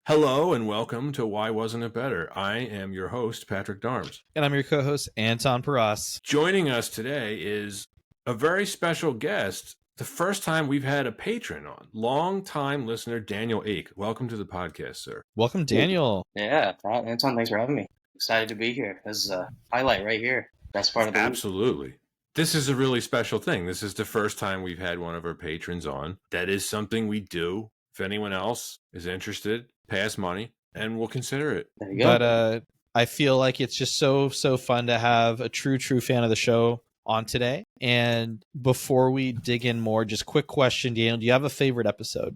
Hello and welcome to Why Wasn't It Better? I am your host, Patrick Darms. And I'm your co-host, Anton Paras. Joining us today is a very special guest. The first time we've had a patron on. Long-time listener, Daniel Ake. Welcome to the podcast, sir. Welcome, Daniel. Yeah, Anton, thanks for having me. Excited to be here. This is a highlight right here. Best part of the week. Absolutely. This is a really special thing. This is the first time we've had one of our patrons on. That is something we do. If anyone else is interested, pay us money and we'll consider it. There you go. But I feel like it's just so fun to have a true fan of the show on today. And before we dig in more, just quick question, Daniel, do you have a favorite episode?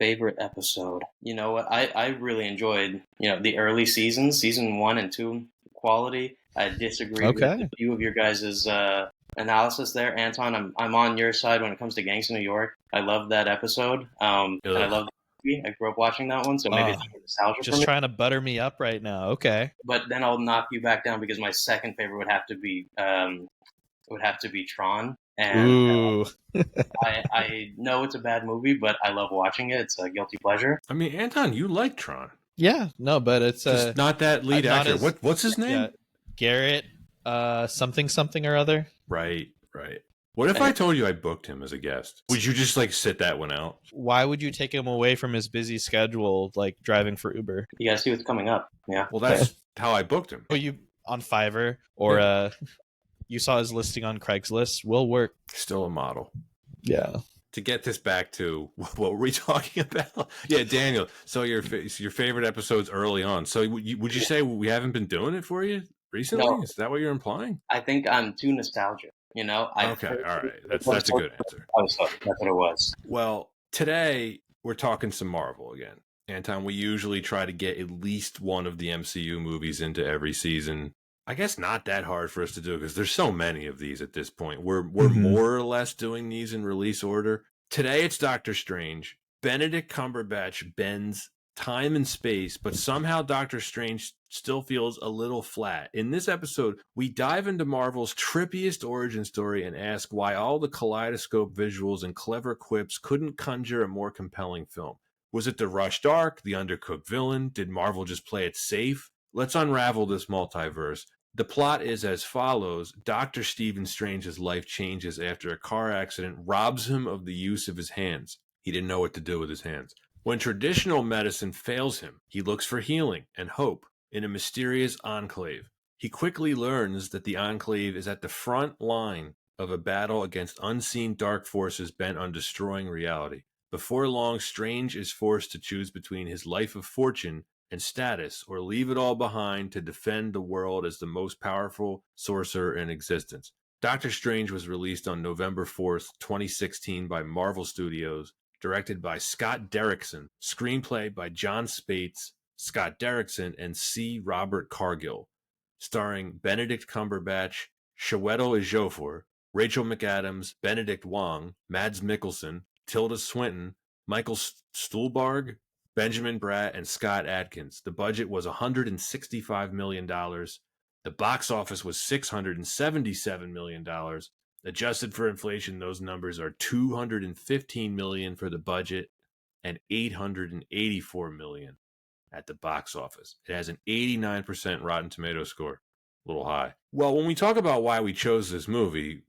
Favorite episode? You know what? I really enjoyed, the early seasons, season 1 and 2 quality. I disagree with a few of your guys' analysis there. Anton, I'm on your side when it comes to Gangs of New York. I love that episode. And I love the movie. I grew up watching that one, so maybe it's nostalgia just for me. Trying to butter me up right now. Okay. But then I'll knock you back down because my second favorite would have to be Tron. And I know it's a bad movie, but I love watching it. It's a guilty pleasure. I mean, Anton, you like Tron. Yeah, no, but it's just not that lead actor. What's his name? Yeah, Garrett something or other. Right. What if I told you I booked him as a guest? Would you just sit that one out? Why would you take him away from his busy schedule, like driving for Uber? You gotta see what's coming up. Yeah. Well, that's how I booked him. Oh, you on Fiverr or you saw his listing on Craigslist? Will work. Still a model. Yeah. To get this back to what were we talking about? Yeah, Daniel. So your favorite episodes early on. So would you say we haven't been doing it for you recently? No. Is that what you're implying? I think I'm too nostalgic. Okay, all right. That's a good answer. That's what it was. Well, today we're talking some Marvel again. Anton, we usually try to get at least one of the MCU movies into every season. I guess not that hard for us to do because there's so many of these at this point. We're more or less doing these in release order. Today it's Doctor Strange. Benedict Cumberbatch bends time and space, but somehow Doctor Strange still feels a little flat. In this episode, we dive into Marvel's trippiest origin story and ask why all the kaleidoscope visuals and clever quips couldn't conjure a more compelling film. Was it the rushed arc, the undercooked villain? Did Marvel just play it safe? Let's unravel this multiverse. The plot is as follows. Dr. Stephen Strange's life changes after a car accident robs him of the use of his hands. He didn't know what to do with his hands. When traditional medicine fails him, he looks for healing and hope in a mysterious enclave. He quickly learns that the enclave is at the front line of a battle against unseen dark forces bent on destroying reality. Before long, Strange is forced to choose between his life of fortune and status, or leave it all behind to defend the world as the most powerful sorcerer in existence. Doctor Strange was released on November 4th, 2016 by Marvel Studios, directed by Scott Derrickson, screenplay by John Spates, Scott Derrickson, and C. Robert Cargill, starring Benedict Cumberbatch, Chiwetel Ejiofor, Rachel McAdams, Benedict Wong, Mads Mikkelsen, Tilda Swinton, Michael Stuhlbarg, Benjamin Bratt, and Scott Adkins. The budget was $165 million. The box office was $677 million. Adjusted for inflation, those numbers are $215 million for the budget and $884 million at the box office. It has an 89% Rotten Tomatoes score. A little high. Well, when we talk about why we chose this movie,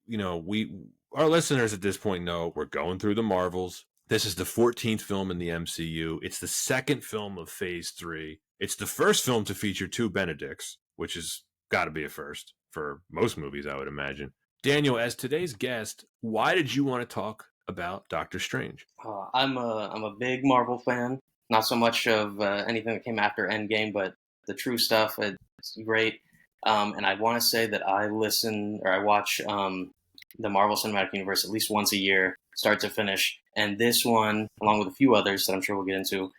our listeners at this point know we're going through the Marvels. This is the 14th film in the MCU. It's the second film of Phase 3. It's the first film to feature two Benedicts, which has got to be a first for most movies, I would imagine. Daniel, as today's guest, why did you want to talk about Doctor Strange? I'm a big Marvel fan. Not so much of anything that came after Endgame, but the true stuff. It's great. And I want to say that I watch the Marvel Cinematic Universe at least once a year, start to finish. And this one, along with a few others that I'm sure we'll get into,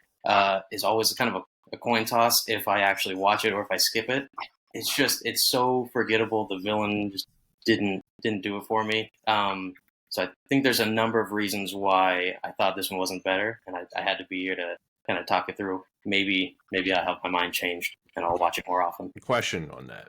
is always kind of a coin toss if I actually watch it or if I skip it. It's so forgettable. The villain just didn't do it for me. So I think there's a number of reasons why I thought this one wasn't better, and I had to be here to kind of talk it through. Maybe I'll have my mind changed and I'll watch it more often. Question on that.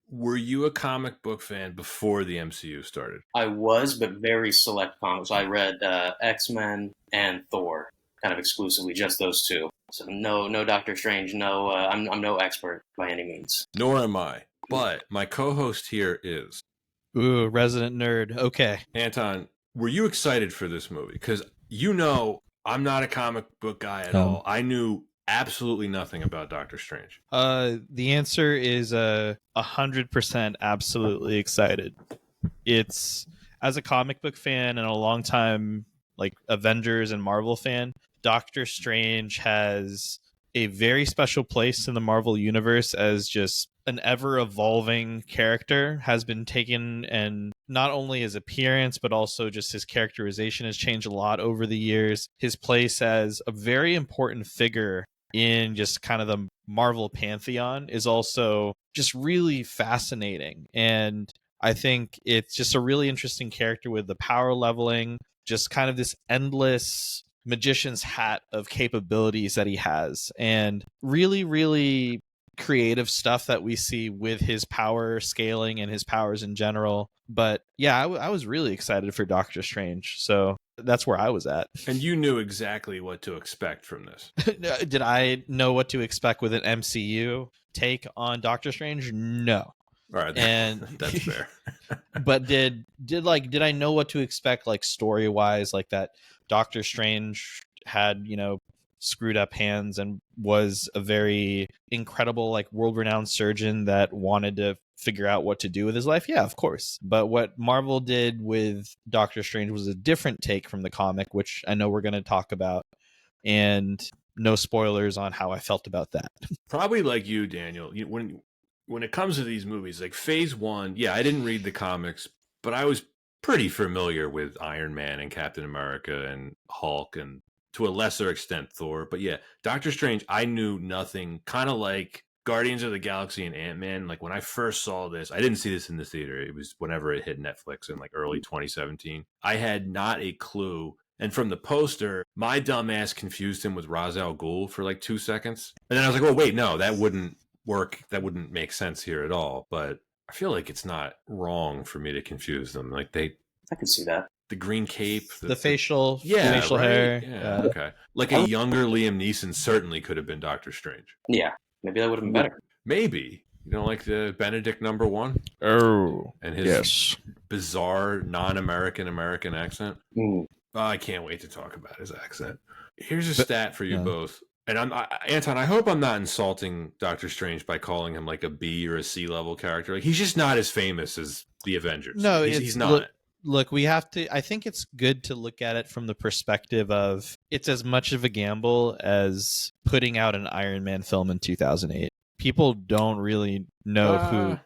Were you a comic book fan before the MCU started? I was, but very select comics. I read X-Men and Thor, kind of exclusively, just those two. So no Doctor Strange. No, I'm no expert by any means. Nor am I. But my co-host here is. Ooh, resident nerd. Okay. Anton, were you excited for this movie? Because I'm not a comic book guy at all. I knew absolutely nothing about Doctor Strange. The answer is 100% absolutely excited. It's, as a comic book fan and a long time like Avengers and Marvel fan, Doctor Strange has a very special place in the Marvel universe as just an ever evolving character. Has been taken, and not only his appearance but also just his characterization has changed a lot over the years. His place as a very important figure in just kind of the Marvel pantheon is also just really fascinating, and I think it's just a really interesting character with the power leveling, just kind of this endless magician's hat of capabilities that he has, and really, really creative stuff that we see with his power scaling and his powers in general. But yeah, I was really excited for Doctor Strange, so that's where I was at. And you knew exactly what to expect from this. Did I know what to expect with an MCU take on Doctor Strange? No. All right, and that's fair. But did I know what to expect, like story wise, like that Doctor Strange had, screwed up hands and was a very incredible, like world renowned surgeon that wanted to figure out what to do with his life? Yeah, of course. But what Marvel did with Doctor Strange was a different take from the comic, which I know we're going to talk about, and no spoilers on how I felt about that. Probably like you, Daniel. When it comes to these movies, like Phase 1, yeah, I didn't read the comics, but I was pretty familiar with Iron Man and Captain America and Hulk and to a lesser extent Thor. But yeah, Doctor Strange, I knew nothing. Kind of like Guardians of the Galaxy and Ant-Man. Like when I first saw this, I didn't see this in the theater. It was whenever it hit Netflix in like early 2017. I had not a clue. And from the poster, my dumb ass confused him with Ra's al Ghul for like 2 seconds. And then I was like, oh, wait, no, that wouldn't work. That wouldn't make sense here at all. But I feel like it's not wrong for me to confuse them. Like I can see that. The green cape, the facial right? hair. Yeah, okay. Like a younger Liam Neeson certainly could have been Doctor Strange. Yeah, maybe that would have been better. Maybe. You don't like the Benedict #1? Oh, and his bizarre non-American accent? Oh, I can't wait to talk about his accent. Here's a stat for you both. And Anton, I hope I'm not insulting Doctor Strange by calling him like a B or a C level character. Like he's just not as famous as the Avengers. No, he's not. Look, we have to. I think it's good to look at it from the perspective of it's as much of a gamble as putting out an Iron Man film in 2008. People don't really know who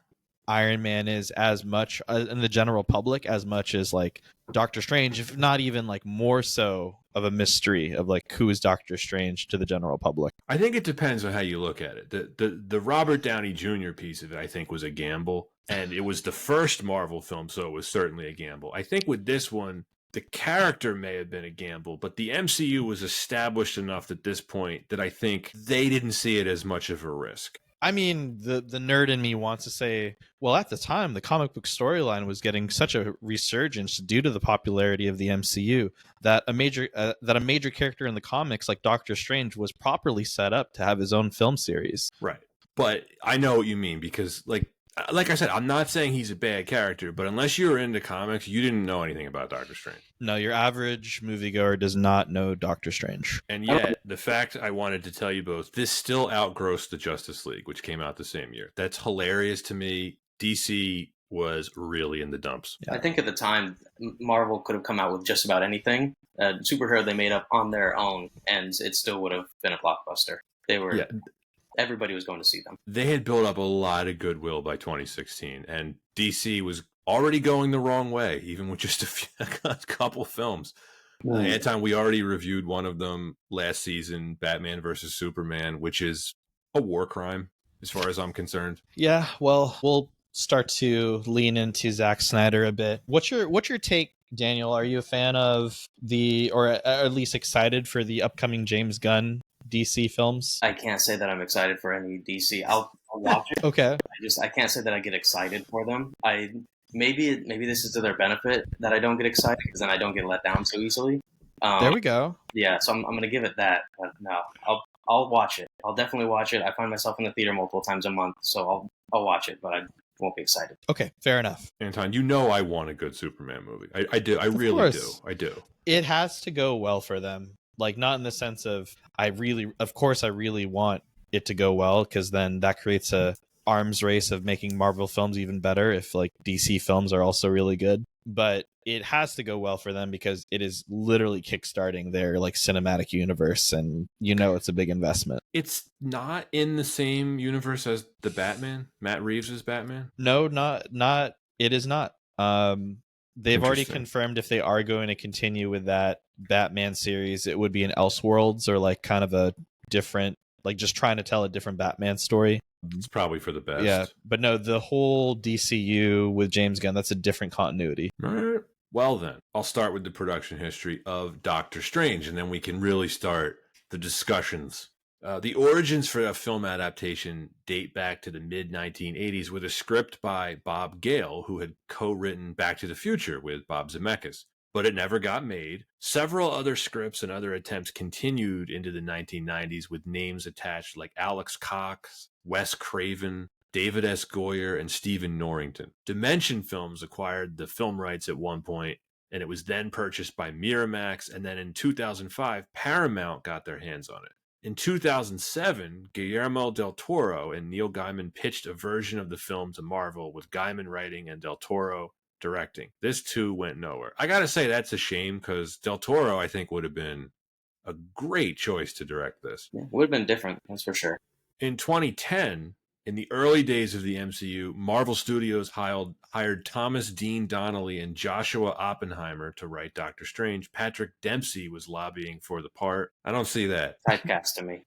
Iron Man is as much in the general public as much as like Doctor Strange, if not even like more so of a mystery of like who is Doctor Strange to the general public. I think it depends on how you look at it. The Robert Downey Jr. piece of it, I think, was a gamble, and it was the first Marvel film, so it was certainly a gamble. I think with this one, the character may have been a gamble, but the MCU was established enough at this point that I think they didn't see it as much of a risk. I mean, the nerd in me wants to say, well, at the time, the comic book storyline was getting such a resurgence due to the popularity of the MCU that a major character in the comics, like Doctor Strange, was properly set up to have his own film series. Right. But I know what you mean, because like I said, I'm not saying he's a bad character, but unless you were into comics, you didn't know anything about Doctor Strange. No, your average moviegoer does not know Doctor Strange. And yet, the fact I wanted to tell you both, this still outgrossed the Justice League, which came out the same year. That's hilarious to me. DC was really in the dumps. I think at the time, Marvel could have come out with just about anything. Superhero they made up on their own, and it still would have been a blockbuster. They were... Yeah. Everybody was going to see them. They had built up a lot of goodwill by 2016, and DC was already going the wrong way, even with just a couple films. Anton, we already reviewed one of them last season, Batman versus Superman, which is a war crime, as far as I'm concerned. Yeah, well, we'll start to lean into Zack Snyder a bit. What's your take, Daniel? Are you a fan of or at least excited for the upcoming James Gunn DC films? I can't say that I'm excited for any DC. I'll watch it. Okay. I can't say that I get excited for them. Maybe this is to their benefit that I don't get excited, because then I don't get let down so easily. There we go. Yeah, so I'm going to give it that. But no, I'll watch it. I'll definitely watch it. I find myself in the theater multiple times a month, so I'll watch it, but I won't be excited. Okay, fair enough. Anton, you know I want a good Superman movie. I do. I really course. do. I do. It has to go well for them. Like, not in the sense of I really want it to go well, because then that creates a arms race of making Marvel films even better if like DC films are also really good. But it has to go well for them because it is literally kickstarting their like cinematic universe, and it's a big investment. It's not in the same universe as the Batman, Matt Reeves' Batman. No, not. It is not. They've already confirmed if they are going to continue with that Batman series, it would be in Elseworlds, or like kind of a different, like just trying to tell a different Batman story. It's probably for the best. Yeah, but no, the whole DCU with James Gunn, that's a different continuity. All right. Well then, I'll start with the production history of Doctor Strange, and then we can really start the discussions. The origins for a film adaptation date back to the mid-1980s with a script by Bob Gale, who had co-written Back to the Future with Bob Zemeckis. But it never got made. Several other scripts and other attempts continued into the 1990s with names attached like Alex Cox, Wes Craven, David S. Goyer, and Stephen Norrington. Dimension Films acquired the film rights at one point, and it was then purchased by Miramax, and then in 2005, Paramount got their hands on it. In 2007, Guillermo del Toro and Neil Gaiman pitched a version of the film to Marvel, with Gaiman writing and del Toro directing. This too went nowhere. I gotta say that's a shame, because del Toro, I think, would have been a great choice to direct this. Yeah, would have been different, that's for sure. In 2010, in the early days of the MCU, Marvel Studios hired Thomas Dean Donnelly and Joshua Oppenheimer to write Doctor Strange. Patrick Dempsey was lobbying for the part. I don't see that. Typecast to me.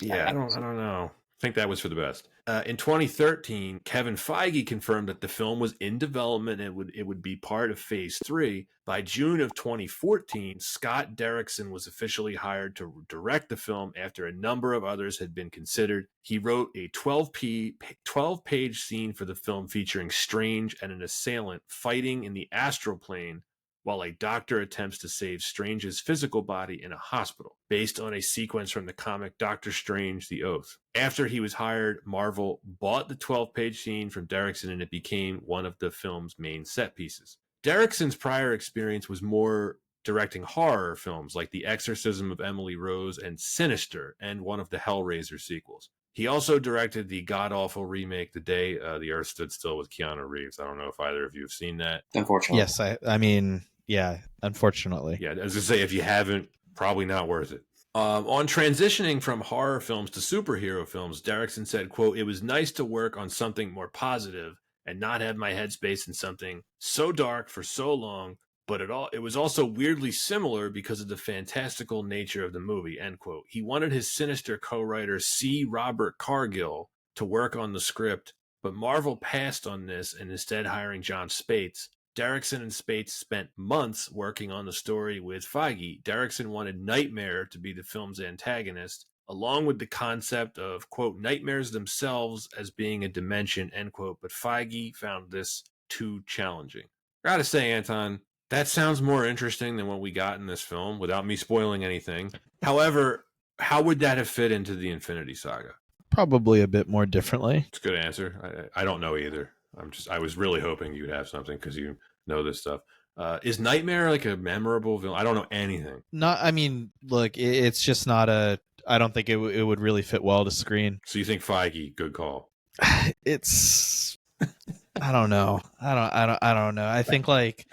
Yeah, I don't know. I think that was for the best. In 2013, Kevin Feige confirmed that the film was in development and it would be part of Phase 3. By June of 2014, Scott Derrickson was officially hired to direct the film after a number of others had been considered. He wrote a 12-page scene for the film featuring Strange and an assailant fighting in the astral plane while a doctor attempts to save Strange's physical body in a hospital, based on a sequence from the comic Doctor Strange: The Oath. After he was hired, Marvel bought the 12-page scene from Derrickson, and it became one of the film's main set pieces. Derrickson's prior experience was more directing horror films like The Exorcism of Emily Rose and Sinister, and one of the Hellraiser sequels. He also directed the god-awful remake The Day the Earth Stood Still with Keanu Reeves. I don't know if either of you have seen that. Unfortunately. Yes, I mean... Yeah, unfortunately. Yeah, as I say, if you haven't, probably not worth it. On transitioning from horror films to superhero films, Derrickson said, quote, "It was nice to work on something more positive and not have my headspace in something so dark for so long, but it was also weirdly similar because of the fantastical nature of the movie," end quote. He wanted his Sinister co-writer C. Robert Cargill to work on the script, but Marvel passed on this and instead hiring John Spates. Derrickson and Spates spent months working on the story with Feige. Derrickson wanted Nightmare to be the film's antagonist, along with the concept of, quote, nightmares themselves as being a dimension, end quote, but Feige found this too challenging. I gotta say, Anton, that sounds more interesting than what we got in this film, without me spoiling anything. However, how would that have fit into the Infinity Saga? Probably a bit more differently. It's a good answer. I don't know either. I was really hoping you'd have something because you know this stuff. Is Nightmare like a memorable villain? I don't know anything. I mean, look, it's just not I don't think it would really fit well to screen. So you think Feige, good call. It's, I don't know. I don't know. I think like,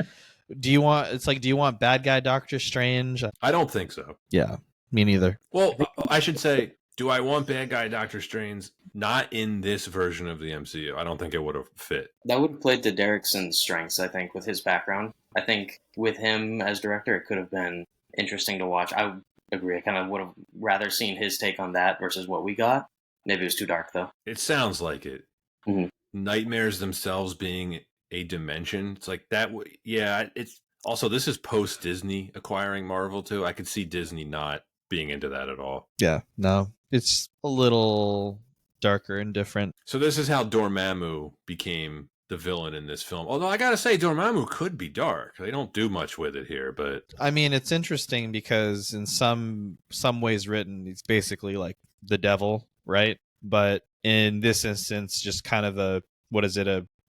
do you want bad guy Doctor Strange? I don't think so. Yeah, me neither. Well, I should say, do I want bad guy Doctor Strange? Not in this version of the MCU. I don't think it would have fit. That would have played to Derrickson's strengths, I think, with his background. I think with him as director, it could have been interesting to watch. I would agree. I kind of would have rather seen his take on that versus what we got. Maybe it was too dark, though. It sounds like it. Mm-hmm. Nightmares themselves being a dimension. It's like that. Yeah, it's also, this is post-Disney acquiring Marvel, too. I could see Disney not being into that at all. Yeah, no. It's a little darker and different. So this is how Dormammu became the villain in this film. Although I gotta say, Dormammu could be dark. They don't do much with it here, but I mean, it's interesting because in some ways written, it's basically like the devil, right? But in this instance, just kind of a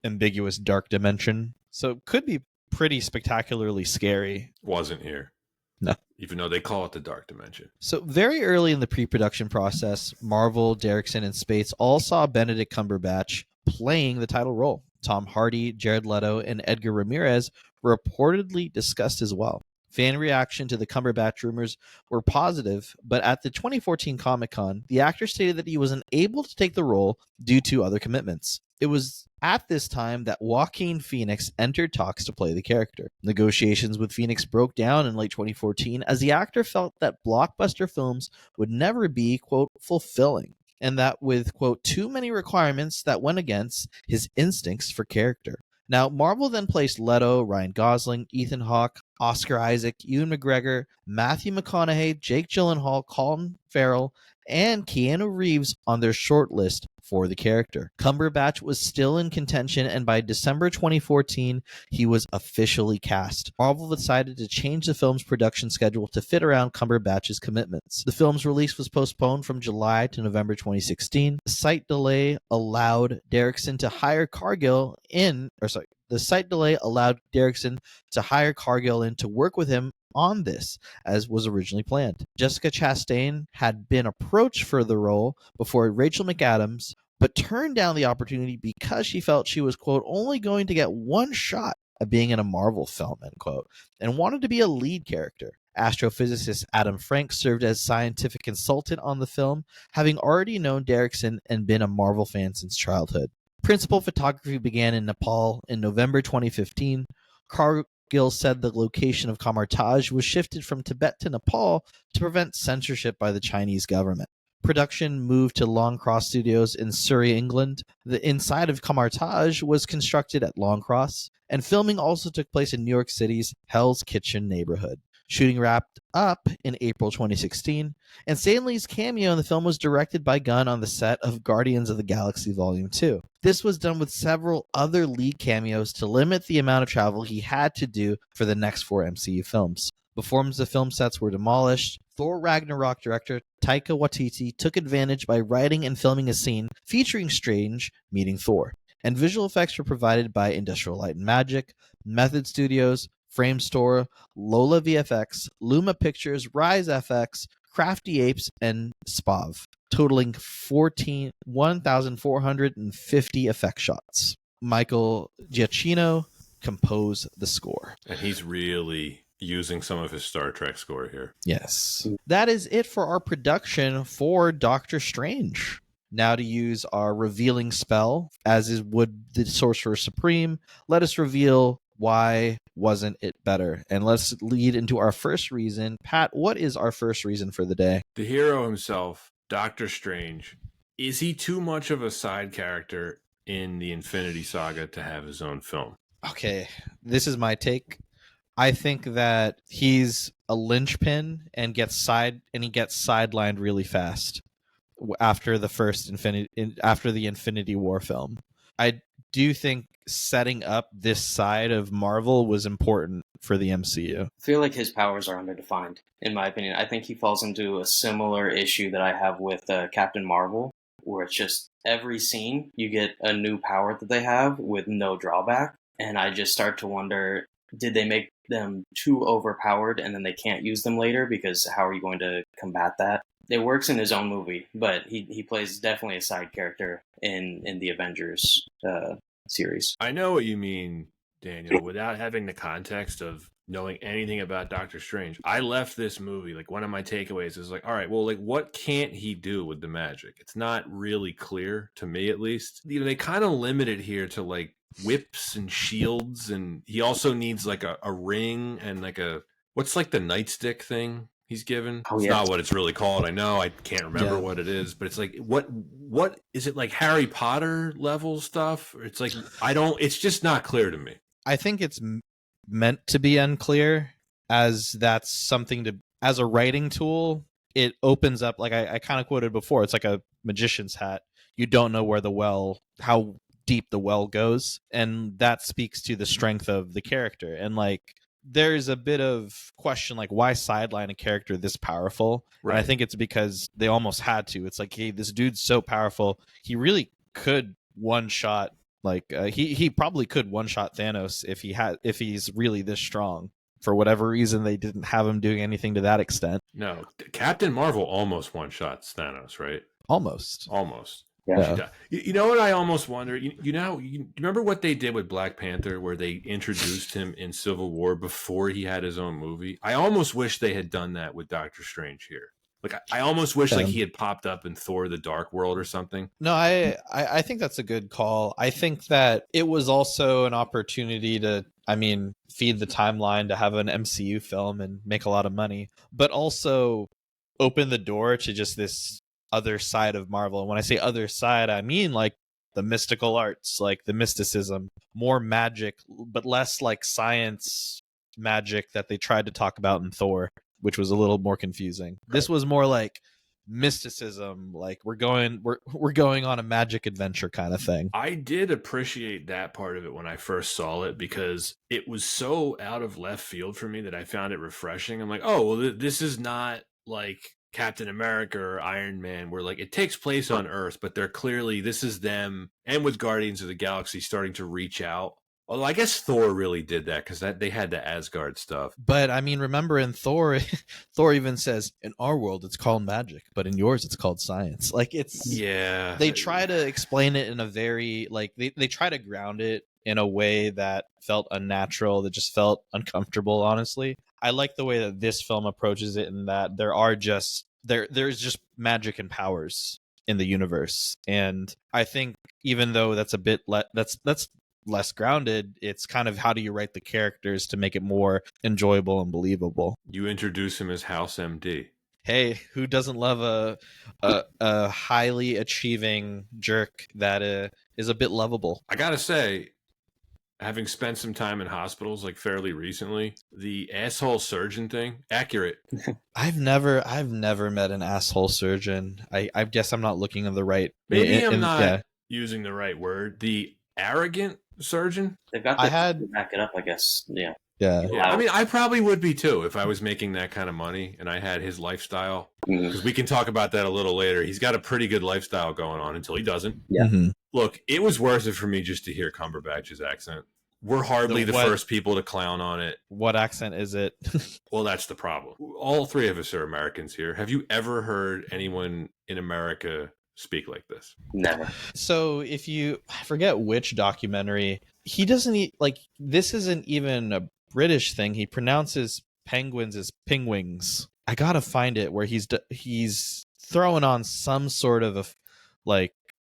ambiguous dark dimension. So it could be pretty spectacularly scary. wasn't here. No. Even though they call it the dark dimension. So very early in the pre-production process, Marvel, Derrickson, and Spates all saw Benedict Cumberbatch playing the title role. Tom Hardy, Jared Leto, and Edgar Ramirez were reportedly discussed as well. Fan reaction to the Cumberbatch rumors were positive, but at the 2014 Comic-Con, the actor stated that he was unable to take the role due to other commitments. It was at this time that Joaquin Phoenix entered talks to play the character. Negotiations with Phoenix broke down in late 2014 as the actor felt that blockbuster films would never be, quote, fulfilling, and that with, quote, too many requirements that went against his instincts for character. Now, Marvel then placed Leto, Ryan Gosling, Ethan Hawke, Oscar Isaac, Ewan McGregor, Matthew McConaughey, Jake Gyllenhaal, Colin Farrell, and Keanu Reeves on their short list for the character. Cumberbatch was still in contention, and by December 2014, he was officially cast. Marvel decided to change the film's production schedule to fit around Cumberbatch's commitments. The film's release was postponed from July to November 2016. The slight delay allowed Derrickson to hire Cargill in to work with him on this, as was originally planned. Jessica Chastain had been approached for the role before Rachel McAdams, but turned down the opportunity because she felt she was, quote, only going to get one shot at being in a Marvel film, end quote, and wanted to be a lead character. Astrophysicist Adam Frank served as scientific consultant on the film, having already known Derrickson and been a Marvel fan since childhood. Principal photography began in Nepal in November 2015. Cargill said the location of Kamartaj was shifted from Tibet to Nepal to prevent censorship by the Chinese government. Production moved to Longcross Studios in Surrey, England. The inside of Kamartaj was constructed at Longcross, and filming also took place in New York City's Hell's Kitchen neighborhood. Shooting wrapped up in April 2016, and Stan Lee's cameo in the film was directed by Gunn on the set of Guardians of the Galaxy Volume 2. This was done with several other lead cameos to limit the amount of travel he had to do for the next 4 MCU films. Before the film sets were demolished, Thor Ragnarok director Taika Waititi took advantage by writing and filming a scene featuring Strange meeting Thor, and visual effects were provided by Industrial Light and Magic, Method Studios, Framestore, Lola VFX, Luma Pictures, Rise FX, Crafty Apes, and Spav, totaling 1,450 effect shots. Michael Giacchino composed the score. And he's really using some of his Star Trek score here. Yes. That is it for our production for Doctor Strange. Now to use our revealing spell, as is would the Sorcerer Supreme, let us reveal why wasn't it better. And let's lead into our first reason. Pat, what is our first reason for the day? The hero himself, Doctor Strange. Is he too much of a side character in the Infinity Saga to have his own film? Okay, this is my take. I think that he's a linchpin and he gets sidelined really fast after the Infinity War film. I do think setting up this side of Marvel was important for the MCU. I feel like his powers are underdefined, in my opinion. I think he falls into a similar issue that I have with Captain Marvel, where it's just every scene you get a new power that they have with no drawback. And I just start to wonder, did they make them too overpowered and then they can't use them later? Because how are you going to combat that? It works in his own movie, but he plays definitely a side character in the Avengers series. I know what you mean, Daniel, without having the context of knowing anything about Doctor Strange. I left this movie, like, one of my takeaways is like, all right, well, like, what can't he do with the magic? It's not really clear, to me at least. You know, they kind of limit it here to, like, whips and shields, and he also needs, like, a ring and, like, what's, like, the nightstick thing he's given? It's not what it's really called. I know, I can't remember what it is, but it's like, what is it, like Harry Potter level stuff? It's like, it's just not clear to me. I think it's meant to be unclear, as that's something as a writing tool, it opens up, like I kind of quoted before, it's like a magician's hat. You don't know how deep the well goes, and that speaks to the strength of the character. And like there's a bit of question like why sideline a character this powerful, Right. and I think it's because they almost had to. It's like, hey, this dude's so powerful, he really could one shot, like he probably could one shot Thanos if he's really this strong. For whatever reason, they didn't have him doing anything to that extent. No, Captain Marvel almost one shots Thanos, right? Almost. Yeah. You know what I almost wonder? You remember what they did with Black Panther, where they introduced him in Civil War before he had his own movie? I almost wish they had done that with Doctor Strange here. Like I almost wish like he had popped up in Thor: The Dark World or something. No, I think that's a good call. I think that it was also an opportunity to, I mean, feed the timeline to have an MCU film and make a lot of money, but also open the door to just this other side of Marvel. And when I say other side, I mean like the mystical arts, like the mysticism, more magic, but less like science magic that they tried to talk about in Thor, which was a little more confusing. Right. This was more like mysticism, like we're going on a magic adventure kind of thing. I did appreciate that part of it when I first saw it, because it was so out of left field for me that I found it refreshing. I'm like, oh, well, this is not like Captain America or Iron Man, where like it takes place on Earth, but they're clearly, this is them, and with Guardians of the Galaxy starting to reach out. Although I guess Thor really did that because they had the Asgard stuff. But I mean, remember in Thor, Thor even says, in our world it's called magic, but in yours it's called science. Like they try to explain it in a very like they try to ground it in a way that felt unnatural, that just felt uncomfortable, honestly. I like the way that this film approaches it, in that there's just magic and powers in the universe. And I think even though that's a bit that's less grounded, it's kind of how do you write the characters to make it more enjoyable and believable. You introduce him as House MD. Hey, who doesn't love a highly achieving jerk that is a bit lovable? I gotta say, having spent some time in hospitals like fairly recently, the asshole surgeon thing, accurate. I've never met an asshole surgeon. I guess I'm not looking at the right. Maybe I'm not using the right word. The arrogant surgeon. They've got to back it up, I guess. Yeah. I mean, I probably would be too if I was making that kind of money and I had his lifestyle. Because we can talk about that a little later. He's got a pretty good lifestyle going on until he doesn't. Yeah. Mm-hmm. Look, it was worth it for me just to hear Cumberbatch's accent. We're hardly the first people to clown on it. What accent is it? Well, that's the problem. All three of us are Americans here. Have you ever heard anyone in America speak like this? Never. So I forget which documentary, he doesn't like, this isn't even a British thing. He pronounces penguins as pingwings. I gotta find it where he's throwing on some sort of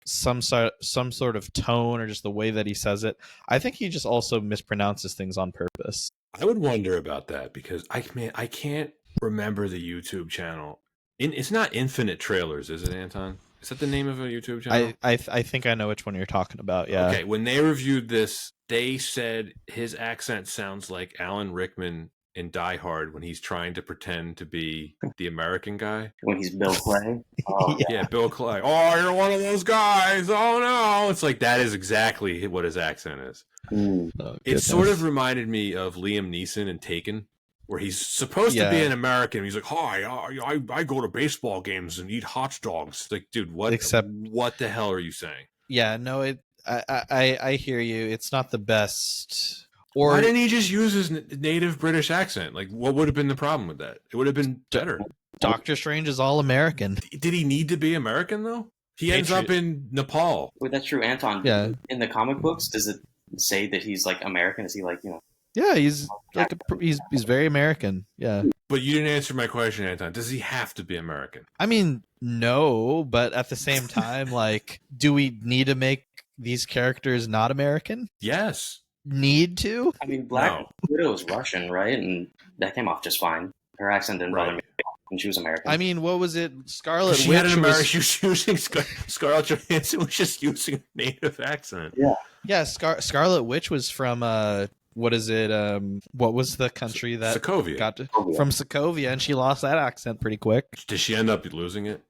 some sort of tone, or just the way that he says it. I think he just also mispronounces things on purpose. I would wonder about that, because I can't remember the YouTube channel. It's not Infinite Trailers, is it, Anton? Is that the name of a YouTube channel? I think I know which one you're talking about. Yeah. Okay. When they reviewed this, they said his accent sounds like Alan Rickman in Die Hard when he's trying to pretend to be the American guy. When he's Bill Clay. Oh, yeah, Bill Clay. Oh, you're one of those guys. Oh no! It's like that is exactly what his accent is. Oh, it sort of reminded me of Liam Neeson in Taken, where he's supposed to be an American. He's like, "Hi, I go to baseball games and eat hot dogs." It's like, dude, what the hell are you saying? Yeah, no, I hear you. It's not the best. Or why didn't he just use his native British accent? Like, what would have been the problem with that? It would have been better. Doctor Strange is all American. Did he need to be American though? He ends up in Nepal. Wait, that's true, Anton. Yeah. In the comic books, does it say that he's like American? Is he like, Yeah, he's like he's very American. Yeah. But you didn't answer my question, Anton. Does he have to be American? I mean, no, but at the same time, like, do we need to make these characters not American? Yes. Need to? I mean, Black Widow is Russian, right? And that came off just fine. Her accent didn't bother me, and she was American. I mean, what was it? Scarlet Witch. She had an American. She was using Scarlett Johansson was just using a native accent. Yeah. Yeah. Scarlet Witch was from what is it? What was the country that Sokovia from Sokovia, and she lost that accent pretty quick. Did she end up losing it?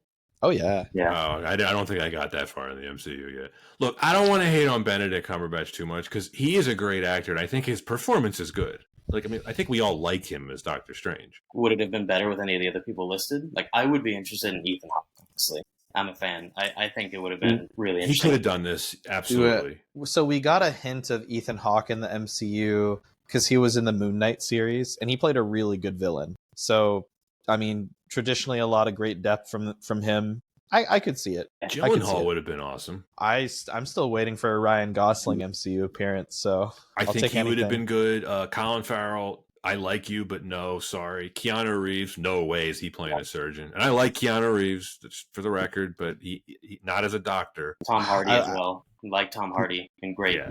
Oh yeah. Yeah. Oh, I don't think I got that far in the MCU yet. Look, I don't want to hate on Benedict Cumberbatch too much because he is a great actor, and I think his performance is good. Like, I mean, I think we all like him as Doctor Strange. Would it have been better with any of the other people listed? Like, I would be interested in Ethan Hawke, honestly. I'm a fan. I think it would have been really He interesting. could have done this, absolutely. So we got a hint of Ethan Hawke in the MCU because he was in the Moon Knight series, and he played a really good villain. So, I mean, traditionally a lot of great depth from him. I could see it. Gyllenhaal would have been awesome. I'm still waiting for a Ryan Gosling MCU appearance, so I think he would have anything. been good. Colin Farrell, I like you, but no, sorry. Keanu Reeves, no way is he playing a surgeon. And I like Keanu Reeves, for the record, but he not as a doctor. Tom Hardy as well. Like Tom Hardy, and great,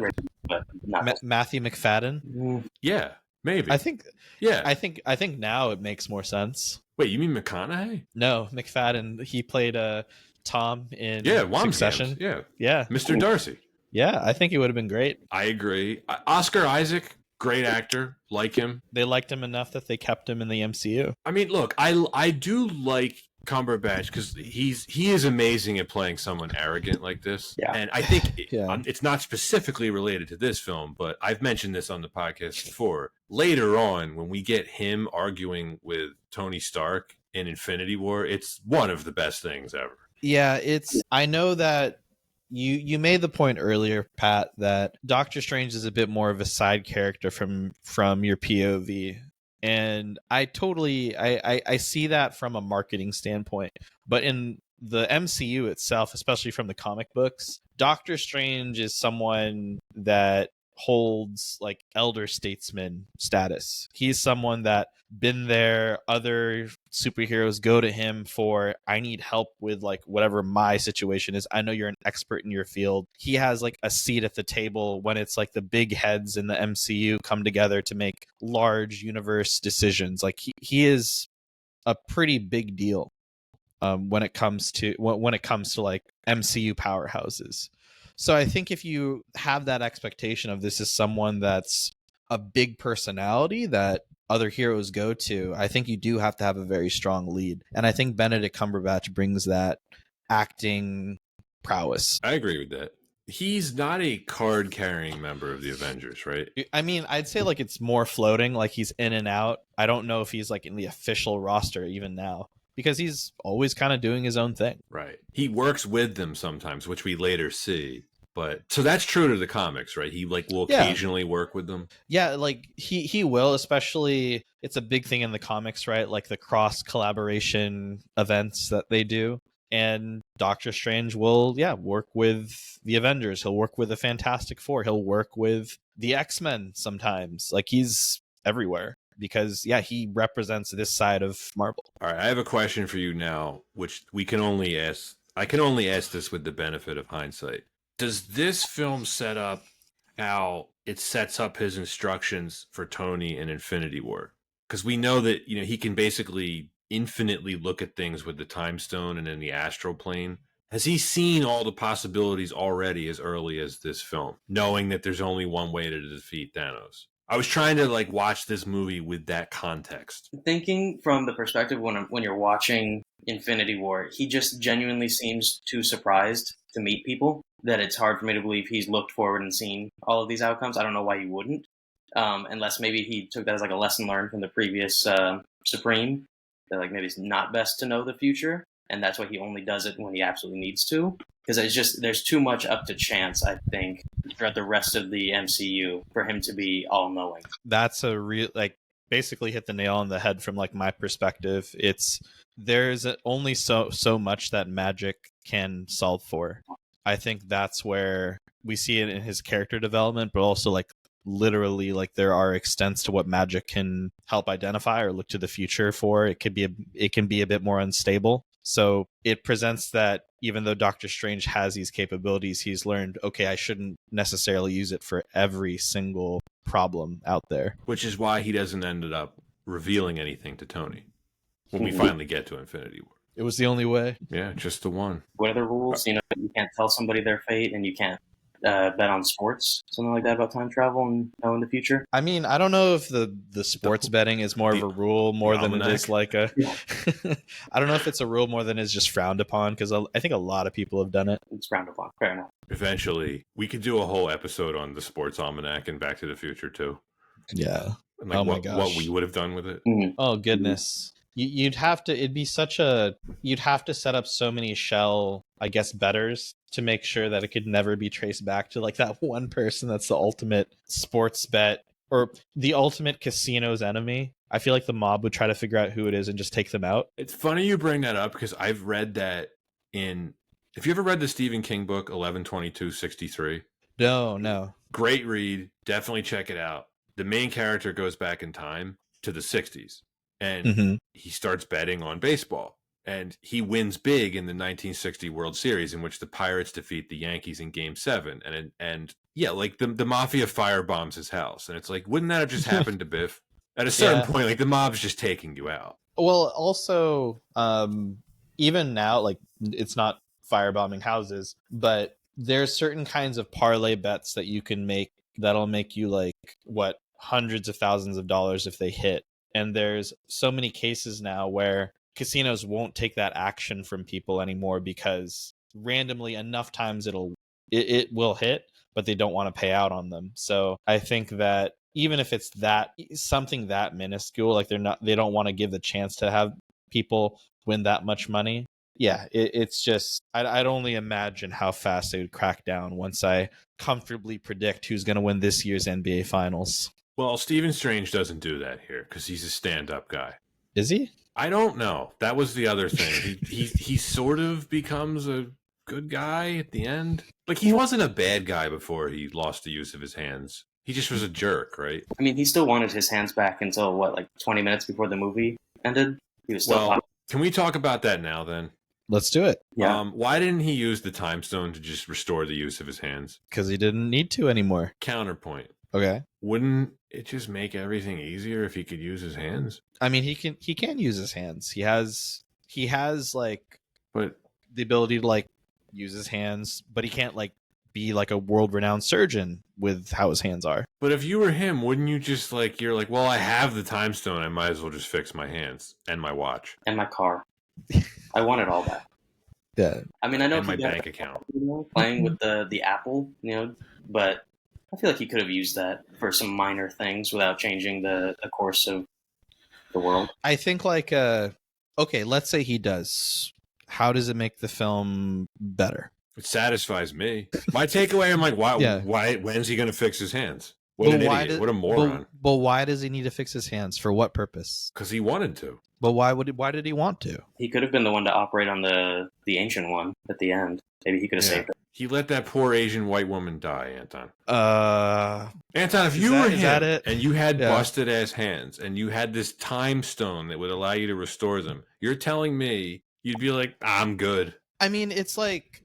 but not Matthew McFadden. Yeah, maybe. I think. Yeah, I think now it makes more sense. Wait, you mean McConaughey? No, McFadden. He played Tom in Succession. Yeah, Mr. Darcy. Yeah, I think he would have been great. I agree. Oscar Isaac, great actor, like him. They liked him enough that they kept him in the MCU. I mean, look, I do like Cumberbatch because he is amazing at playing someone arrogant like this. Yeah. And I think it's not specifically related to this film, but I've mentioned this on the podcast before. Later on, when we get him arguing with Tony Stark in Infinity War, it's one of the best things ever. Yeah, I know that you made the point earlier, Pat, that Doctor Strange is a bit more of a side character from your POV. And I totally I see that from a marketing standpoint. But in the MCU itself, especially from the comic books, Doctor Strange is someone that holds like elder statesman status. He's someone that been there. Other superheroes go to him for, I need help with like whatever my situation is. I know you're an expert in your field. He has like a seat at the table when it's like the big heads in the MCU come together to make large universe decisions. Like he is a pretty big deal when it comes to like MCU powerhouses. So I think if you have that expectation of this is someone that's a big personality that other heroes go to, I think you do have to have a very strong lead. And I think Benedict Cumberbatch brings that acting prowess. I agree with that. He's not a card-carrying member of the Avengers, right? I mean, I'd say like it's more floating, like he's in and out. I don't know if he's like in the official roster even now, because he's always kind of doing his own thing. Right. He works with them sometimes, which we later see. But so that's true to the comics, right? He like will occasionally work with them. Yeah, like he will, especially it's a big thing in the comics, right? Like the cross collaboration events that they do. And Doctor Strange will, work with the Avengers. He'll work with the Fantastic Four. He'll work with the X-Men sometimes. Like he's everywhere. Because he represents this side of Marvel. All right, I have a question for you now, which we can only ask. I can only ask this with the benefit of hindsight. Does this film set up how it sets up his instructions for Tony in Infinity War? Because we know that he can basically infinitely look at things with the Time Stone and in the astral plane. Has he seen all the possibilities already as early as this film, knowing that there's only one way to defeat Thanos? I was trying to like watch this movie with that context. Thinking from the perspective when you're watching Infinity War, he just genuinely seems too surprised to meet people that it's hard for me to believe he's looked forward and seen all of these outcomes. I don't know why he wouldn't, unless maybe he took that as like a lesson learned from the previous Supreme, that like maybe it's not best to know the future, and that's why he only does it when he absolutely needs to. Because it's just there's too much up to chance, I think, throughout the rest of the MCU for him to be all knowing. That's a real basically hit the nail on the head from like my perspective. There's only so much that magic can solve for. I think that's where we see it in his character development, but also like literally like there are extents to what magic can help identify or look to the future for. It can be a bit more unstable. So it presents that even though Doctor Strange has these capabilities, he's learned, okay, I shouldn't necessarily use it for every single problem out there. Which is why he doesn't end up revealing anything to Tony when we finally get to Infinity War. It was the only way. Yeah, just the one. What are the rules? You can't tell somebody their fate, and you can't bet on sports, something like that about time travel and in the future. I mean, I don't know if the sports betting is more of a rule more than it is like a. Yeah. I don't know if it's a rule more than is just frowned upon, because I think a lot of people have done it. It's frowned upon. Fair enough. Eventually, we could do a whole episode on the sports almanac and Back to the Future too. Yeah. And like Oh my what gosh. we would have done with it. Mhm. Oh goodness. You'd have to. It'd be such a. You'd have to set up so many shell, I guess, betters to make sure that it could never be traced back to like that one person that's the ultimate sports bet or the ultimate casino's enemy. I feel like the mob would try to figure out who it is and just take them out. It's funny you bring that up because I've read that in. If you ever read the Stephen King book 11/22/63, No. great read. Definitely check it out. The main character goes back in time to the 60s and Mm-hmm. he starts betting on baseball. And he wins big in the 1960 World Series, in which the Pirates defeat the Yankees in Game 7. And yeah, like the mafia firebombs his house. And it's like, wouldn't that have just happened to Biff? At a certain point, like the mob's just taking you out. Well, also, even now, like it's not firebombing houses, but there's certain kinds of parlay bets that you can make that'll make you like what hundreds of thousands of dollars if they hit. And there's so many cases now where casinos won't take that action from people anymore because randomly enough times it will hit, but they don't want to pay out on them. So I think that even if it's that something that minuscule, like they don't want to give the chance to have people win that much money. Yeah, it's just I'd only imagine how fast they would crack down once I comfortably predict who's going to win this year's NBA Finals. Well, Stephen Strange doesn't do that here because he's a stand-up guy. Is he? I don't know. That was the other thing. He sort of becomes a good guy at the end. Like he wasn't a bad guy before he lost the use of his hands. He just was a jerk, right? I mean, he still wanted his hands back until like 20 minutes before the movie ended. He was still. Well, can we talk about that now then? Let's do it. Yeah. Why didn't he use the time stone to just restore the use of his hands? Because he didn't need to anymore. Counterpoint. Okay. Wouldn't it just make everything easier if he could use his hands? I mean, he can use his hands. He has like But the ability to like use his hands, but he can't like be like a world-renowned surgeon with how his hands are. But if you were him, wouldn't you just like you're like, well, I have the time stone. I might as well just fix my hands and my watch And my car. I wanted all that. Yeah. I mean, I know and my he got, bank account. playing with the Apple, but I feel like he could have used that for some minor things without changing the course of the world. I think like okay, let's say he does. How does it make the film better? It satisfies me. My takeaway, I'm like, why? Yeah. Why? When's he going to fix his hands? What an idiot! What a moron! But why does he need to fix his hands? For what purpose? Because he wanted to. But why did he want to? He could have been the one to operate on the ancient one at the end. Maybe he could have saved it. He let that poor Asian white woman die, Anton. Anton, if Is you that- were is him that it? and you had Yeah. busted ass hands and you had this time stone that would allow you to restore them, you're telling me you'd be like, I'm good. I mean, it's like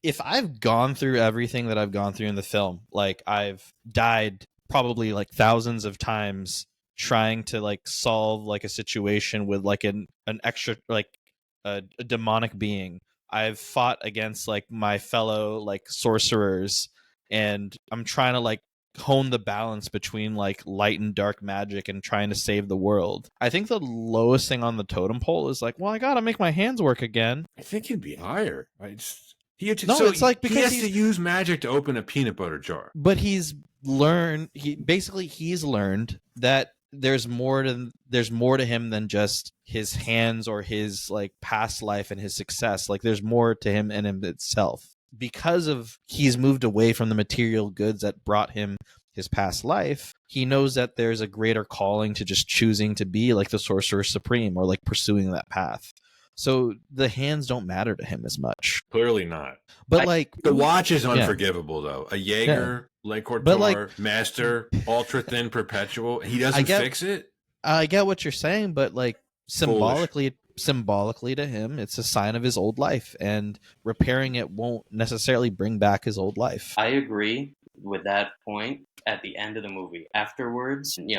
if I've gone through everything that I've gone through in the film, like I've died probably like thousands of times trying to like solve like a situation with like an extra like a demonic being. I've fought against like my fellow like sorcerers, and I'm trying to like hone the balance between like light and dark magic and trying to save the world. I think the lowest thing on the totem pole is like, well, I gotta make my hands work again. I think he'd be higher. It's like because he has he's to use magic to open a peanut butter jar. but he's learned that there's more to him than just his hands or his like past life and his success. Like there's more to him in him itself, because of he's moved away from the material goods that brought him his past life. He knows that there's a greater calling to just choosing to be like the sorcerer supreme or like pursuing that path. So the hands don't matter to him as much. Clearly not. But like The watch is unforgivable, though. A Jaeger, Le But, like- Couture, Master, Ultra Thin Perpetual. He doesn't fix it? I get what you're saying, but like symbolically to him, it's a sign of his old life, and repairing it won't necessarily bring back his old life. I agree with that point at the end of the movie. Afterwards, he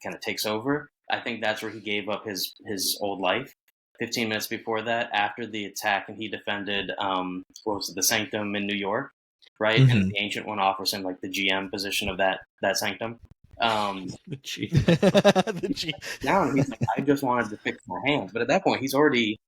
kind of takes over. I think that's where he gave up his old life. 15 minutes before that, after the attack, and he defended the Sanctum in New York. right? Mhm. And the Ancient One offers him like the GM position of that sanctum. The G. The G- Down, he's like, I just wanted to fix my hands, but at that point, he already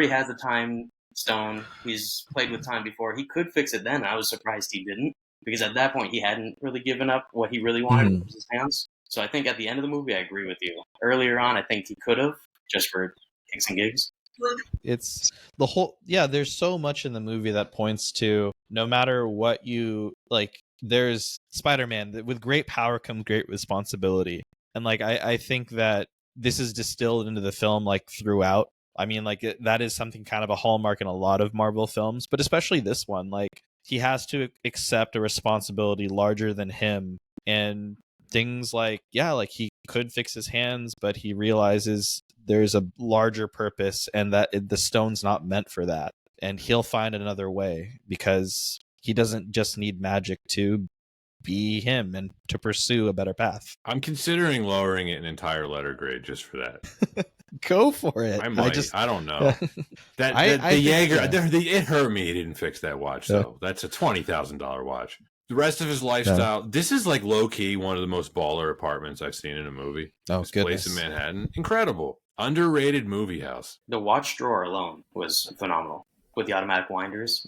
has the time stone. He's played with time before. He could fix it then. I was surprised he didn't, because at that point, he hadn't really given up what he really wanted, which was his hands. So I think at the end of the movie, I agree with you. Earlier on, I think he could have, just for kicks and gigs. It's the whole, yeah, there's so much in the movie that points to no matter what you like, there's Spider-Man, with great power comes great responsibility. And like I think that this is distilled into the film like throughout. I mean, like that is something kind of a hallmark in a lot of Marvel films, but especially this one. Like he has to accept a responsibility larger than him, and things like, yeah, like he could fix his hands, but he realizes there's a larger purpose and that the stone's not meant for that, and he'll find another way because he doesn't just need magic to be him and to pursue a better path. I'm considering lowering it an entire letter grade just for that. Go for it. I might. I don't know. The I think, Jaeger, yeah. it hurt me he didn't fix that watch, though. That's a $20,000 watch. The rest of his lifestyle, this is like low-key one of the most baller apartments I've seen in a movie. Oh, this goodness. place in Manhattan. Incredible. Underrated movie house. The watch drawer alone was phenomenal with the automatic winders.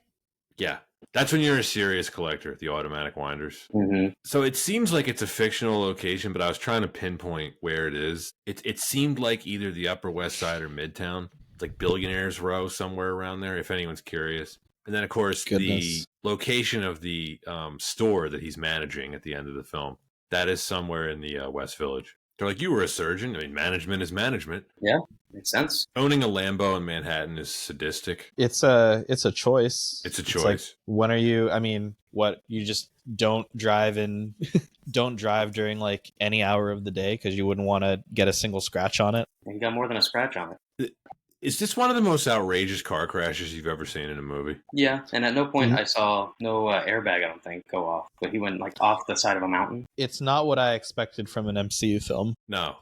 Yeah. That's when you're a serious collector, the automatic winders. Mm-hmm. So it seems like it's a fictional location, but I was trying to pinpoint where it is. It seemed like either the Upper West Side or Midtown, like Billionaires Row, somewhere around there, if anyone's curious. And then, of course, the location of the store that he's managing at the end of the film, that is somewhere in the West Village. They're like, you were a surgeon. I mean, management is management. Yeah, makes sense. Owning a Lambo in Manhattan is sadistic. It's a choice. It's a choice. It's like, when are you? I mean, what, you just don't drive don't drive during like any hour of the day because you wouldn't want to get a single scratch on it. And you got more than a scratch on it. Is this one of the most outrageous car crashes you've ever seen in a movie? Yeah, and at no point I saw no airbag, I don't think, go off. But he went like off the side of a mountain. It's not what I expected from an MCU film. No.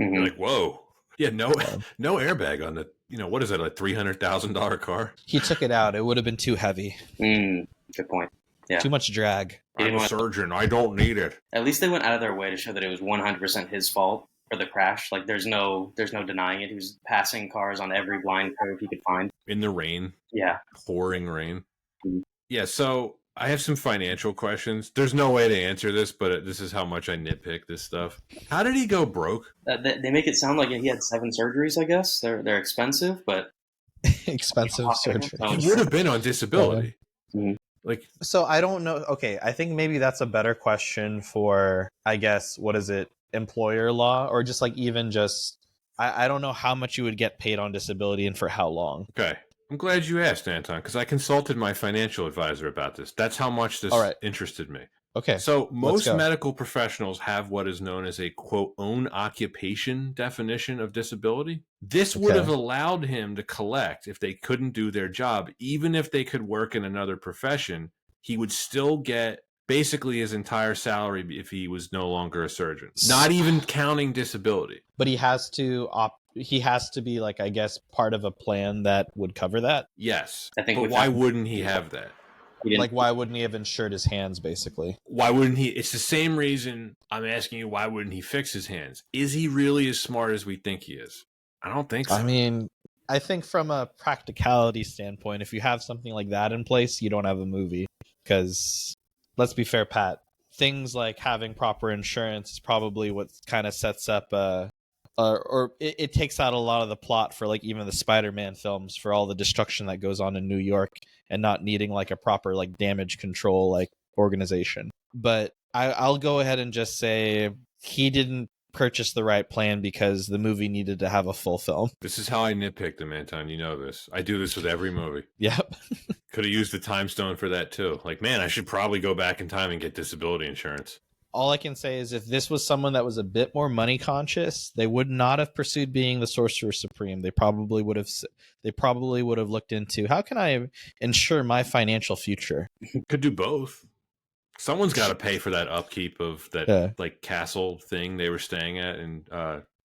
Mm-hmm. You're like, whoa. Yeah, no airbag on the, what is it, like $300,000 car? He took it out. It would have been too heavy. Good point. Yeah. Too much drag. I'm a surgeon. I don't need it. At least they went out of their way to show that it was 100% his fault for the crash. Like there's no denying it. He was passing cars on every blind curve he could find. In the rain. Yeah. Pouring rain. Mm-hmm. Yeah, so I have some financial questions. There's no way to answer this, but this is how much I nitpick this stuff. How did he go broke? They make it sound like he had 7 surgeries, I guess. They're expensive, but... expensive surgery. He would have been on disability. Mm-hmm. Like, so I don't know. Okay, I think maybe that's a better question for, I guess, what is it? Employer law, or just like even just I don't know how much you would get paid on disability and for how long. Okay, I'm glad you asked, Anton, because I consulted my financial advisor about this. That's how much this interested me. Okay, so most medical professionals have what is known as a quote own occupation definition of disability. This would have allowed him to collect if they couldn't do their job. Even if they could work in another profession, he would still get basically his entire salary if he was no longer a surgeon, not even counting disability. But he has to be like, I guess, part of a plan that would cover that. Yes, but why wouldn't he have that? Like, why wouldn't he have insured his hands, basically? Why wouldn't he? It's the same reason I'm asking you, why wouldn't he fix his hands? Is he really as smart as we think he is? I don't think so. I mean, I think from a practicality standpoint, if you have something like that in place, you don't have a movie. Because, let's be fair, Pat, things like having proper insurance is probably what kind of sets up or it takes out a lot of the plot for like even the Spider-Man films, for all the destruction that goes on in New York and not needing like a proper like damage control like organization. But I'll go ahead and just say he didn't purchase the right plan because the movie needed to have a full film. This is how I nitpick them, Anton. You know this. I do this with every movie. Yep. Could have used the time stone for that too. Like, man, I should probably go back in time and get disability insurance. All I can say is if this was someone that was a bit more money conscious, they would not have pursued being the Sorcerer Supreme. They probably would have looked into, how can I ensure my financial future? Could do both. Someone's got to pay for that upkeep of that like castle thing they were staying at in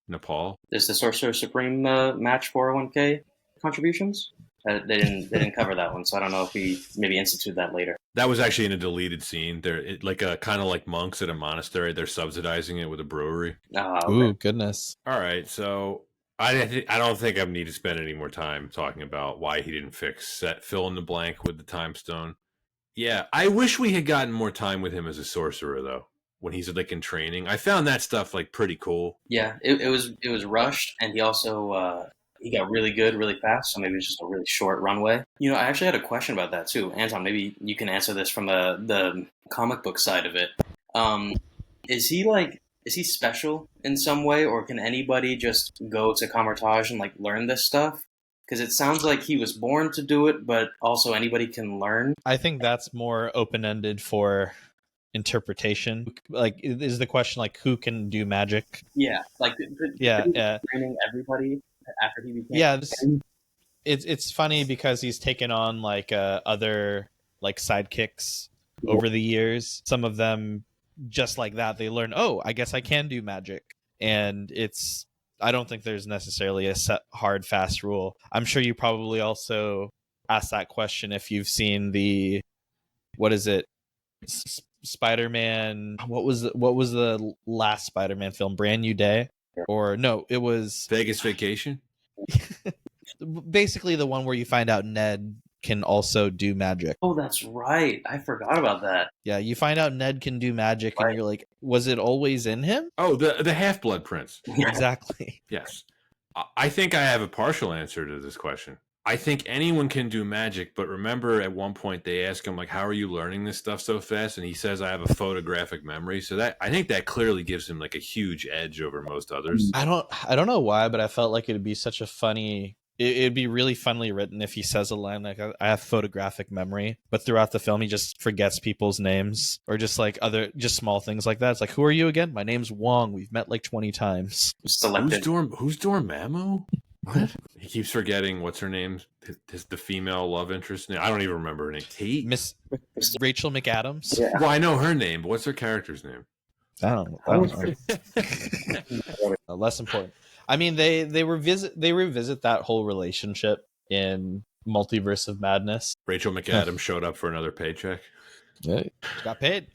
Nepal. Does the Sorcerer Supreme match 401k contributions? They didn't cover that one, so I don't know if we maybe institute that later. That was actually in a deleted scene. They're like a kind of like monks at a monastery. They're subsidizing it with a brewery. Okay. Ooh, goodness. All right, so I don't think I need to spend any more time talking about why he didn't fill in the blank with the time stone. Yeah, I wish we had gotten more time with him as a sorcerer though. When he's like in training, I found that stuff like pretty cool. Yeah, it was rushed, and he also he got really good really fast, so maybe it's just a really short runway. You know, I actually had a question about that too, Anton. Maybe you can answer this from the comic book side of it. Is he special in some way, or can anybody just go to Camartage and like learn this stuff? Because it sounds like he was born to do it, but also anybody can learn. I think that's more open-ended for interpretation. Like, is the question like who can do magic? Yeah, like Yeah, training everybody after he became. Yeah, it's funny because he's taken on like other like sidekicks over the years. Some of them just like that, they learn, oh, I guess I can do magic, and I don't think there's necessarily a set hard fast rule. I'm sure you probably also asked that question if you've seen the what is it? Spider-Man. What was the last Spider-Man film? Brand New Day, or no? It was Vegas Vacation. Basically, the one where you find out Ned can also do magic. Oh, that's right. I forgot about that. Yeah, you find out Ned can do magic, and you're like, was it always in him? Oh, the Half-Blood Prince. Exactly. Yes, I think I have a partial answer to this question. I think anyone can do magic, but remember at one point they ask him like, how are you learning this stuff so fast? And he says, I have a photographic memory. So that I think that clearly gives him like a huge edge over most others. I don't know why, but I felt like it'd be such a funny it'd be really funnily written if he says a line like, I have photographic memory, but throughout the film he just forgets people's names, or just like other just small things like that. It's like, who are you again? My name's Wong. We've met like 20 times. Who's Dormammu? What? He keeps forgetting what's her name, the female love interest name. I don't even remember her name. Kate? Miss Rachel McAdams. Yeah. Well, I know her name, but what's her character's name? I don't know. Less important. I mean, they revisit that whole relationship in Multiverse of Madness. Rachel McAdams showed up for another paycheck. Yeah, got paid.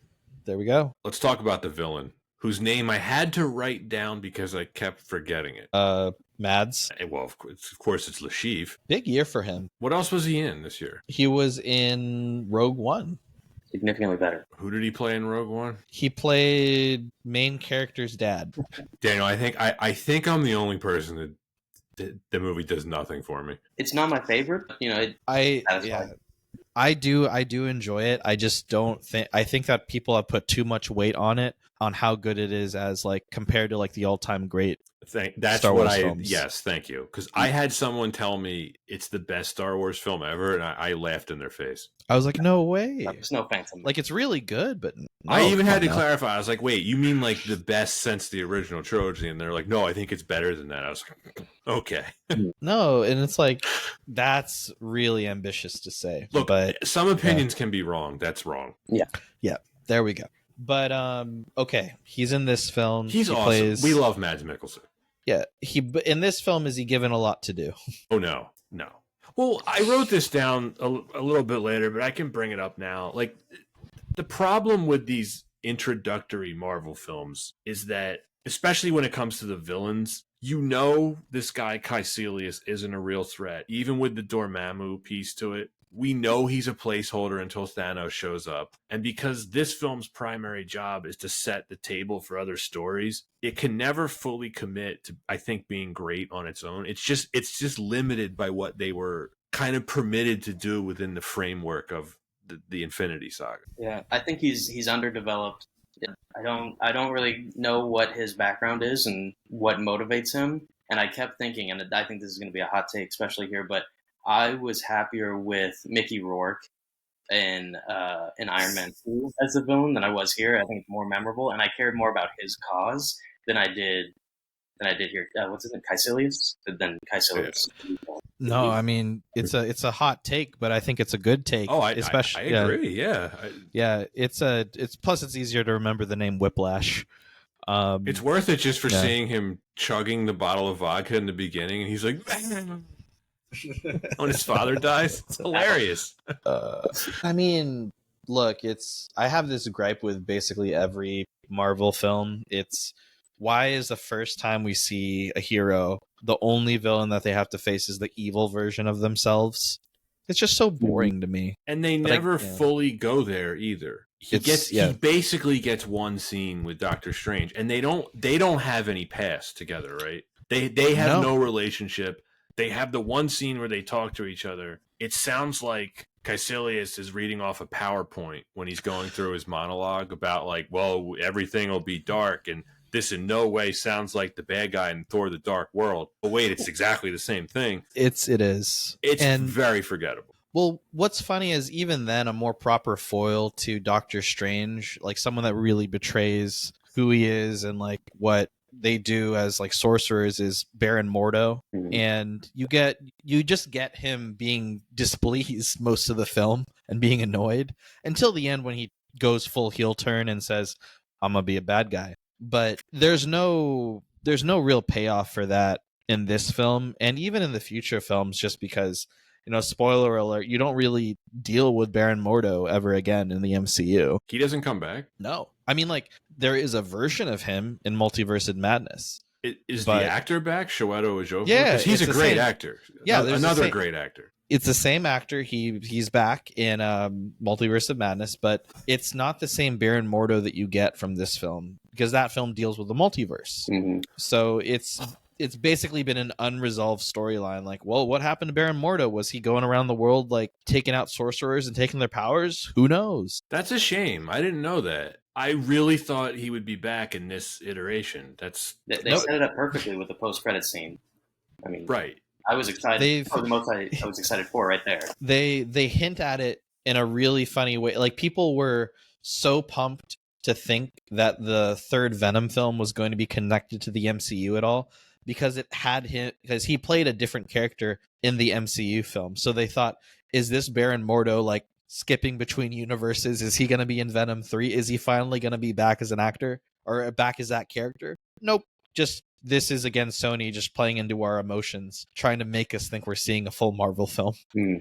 There we go. Let's talk about the villain, whose name I had to write down because I kept forgetting it. Mads. Well, of course it's Lashif. Big year for him. What else was he in this year? He was in Rogue One. Significantly better. Who did he play in Rogue One? He played main character's dad. Daniel, I think I'm the only person that the movie does nothing for me. It's not my favorite. You know, I do enjoy it. I just don't think that people have put too much weight on it, on how good it is as like compared to like the all-time great Star Wars films. Yes, thank you. Because I had someone tell me it's the best Star Wars film ever, and I laughed in their face. I was like, no way. There's no phantom. Like, it's really good, but no, I even had to clarify. I was like, wait, you mean like the best since the original trilogy? And they're like, no, I think it's better than that. I was like, okay. No, and it's like, that's really ambitious to say. Look, but some opinions can be wrong. That's wrong. Yeah, there we go. But okay, he's in this film. He's awesome. We love Mads Mikkelsen. Yeah, in this film, is he given a lot to do? Oh no. Well, I wrote this down a little bit later, but I can bring it up now. Like, the problem with these introductory Marvel films is that, especially when it comes to the villains, you know this guy Caecilius isn't a real threat. Even with the Dormammu piece to it, we know he's a placeholder until Thanos shows up. And because this film's primary job is to set the table for other stories, it can never fully commit to, I think, being great on its own. It's just limited by what they were kind of permitted to do within the framework of the Infinity Saga. Yeah, I think he's underdeveloped. I don't really know what his background is and what motivates him. And I kept thinking, and I think this is going to be a hot take, especially here, but I was happier with Mickey Rourke in Iron Man 2 as the villain than I was here. I think it's more memorable, and I cared more about his cause than I did here. What's his name? Caecilius? Than Caecilius. No, I mean, it's a hot take, but I think it's a good take. Oh, especially, I agree. Yeah, it's plus it's easier to remember the name Whiplash. It's worth it just for seeing him chugging the bottle of vodka in the beginning, and he's like, when his father dies. It's hilarious. I mean, look, I have this gripe with basically every Marvel film. It's why is the first time we see a hero, the only villain that they have to face is the evil version of themselves? It's just so boring to me. And they never fully go there either. He basically gets one scene with Doctor Strange, and they don't have any past together, right? They have no relationship. They have the one scene where they talk to each other. It sounds like Caecilius is reading off a PowerPoint when he's going through his monologue about like, well, everything will be dark, and this in no way sounds like the bad guy in Thor: The Dark World. But wait, it's exactly the same thing. It is. It's very forgettable. Well, what's funny is even then a more proper foil to Doctor Strange, like someone that really betrays who he is and like what they do as like sorcerers, is Baron Mordo. And you just get him being displeased most of the film and being annoyed until the end when he goes full heel turn and says, I'm gonna be a bad guy. But there's no real payoff for that in this film, and even in the future films, just because, spoiler alert, you don't really deal with Baron Mordo ever again in the MCU. He doesn't come back? No. I mean, like, there is a version of him in Multiverse of Madness. Is the actor back, Chiwetel Ejiofor? Yeah. Because he's a great actor. Yeah. Another great actor. It's the same actor. He's back in Multiverse of Madness, but it's not the same Baron Mordo that you get from this film, because that film deals with the multiverse. So it's basically been an unresolved storyline. Like, well, what happened to Baron Mordo? Was he going around the world like taking out sorcerers and taking their powers? Who knows? That's a shame. I didn't know that. I really thought he would be back in this iteration. They set it up perfectly with the post-credit scene. I mean, right. I was excited. The most I was excited for right there. They hint at it in a really funny way. Like, people were so pumped to think that the third Venom film was going to be connected to the MCU at all, because he played a different character in the MCU film. So they thought, is this Baron Mordo like skipping between universes? Is he going to be in Venom 3? Is he finally going to be back as an actor or back as that character? Nope. This is, again, Sony just playing into our emotions, trying to make us think we're seeing a full Marvel film.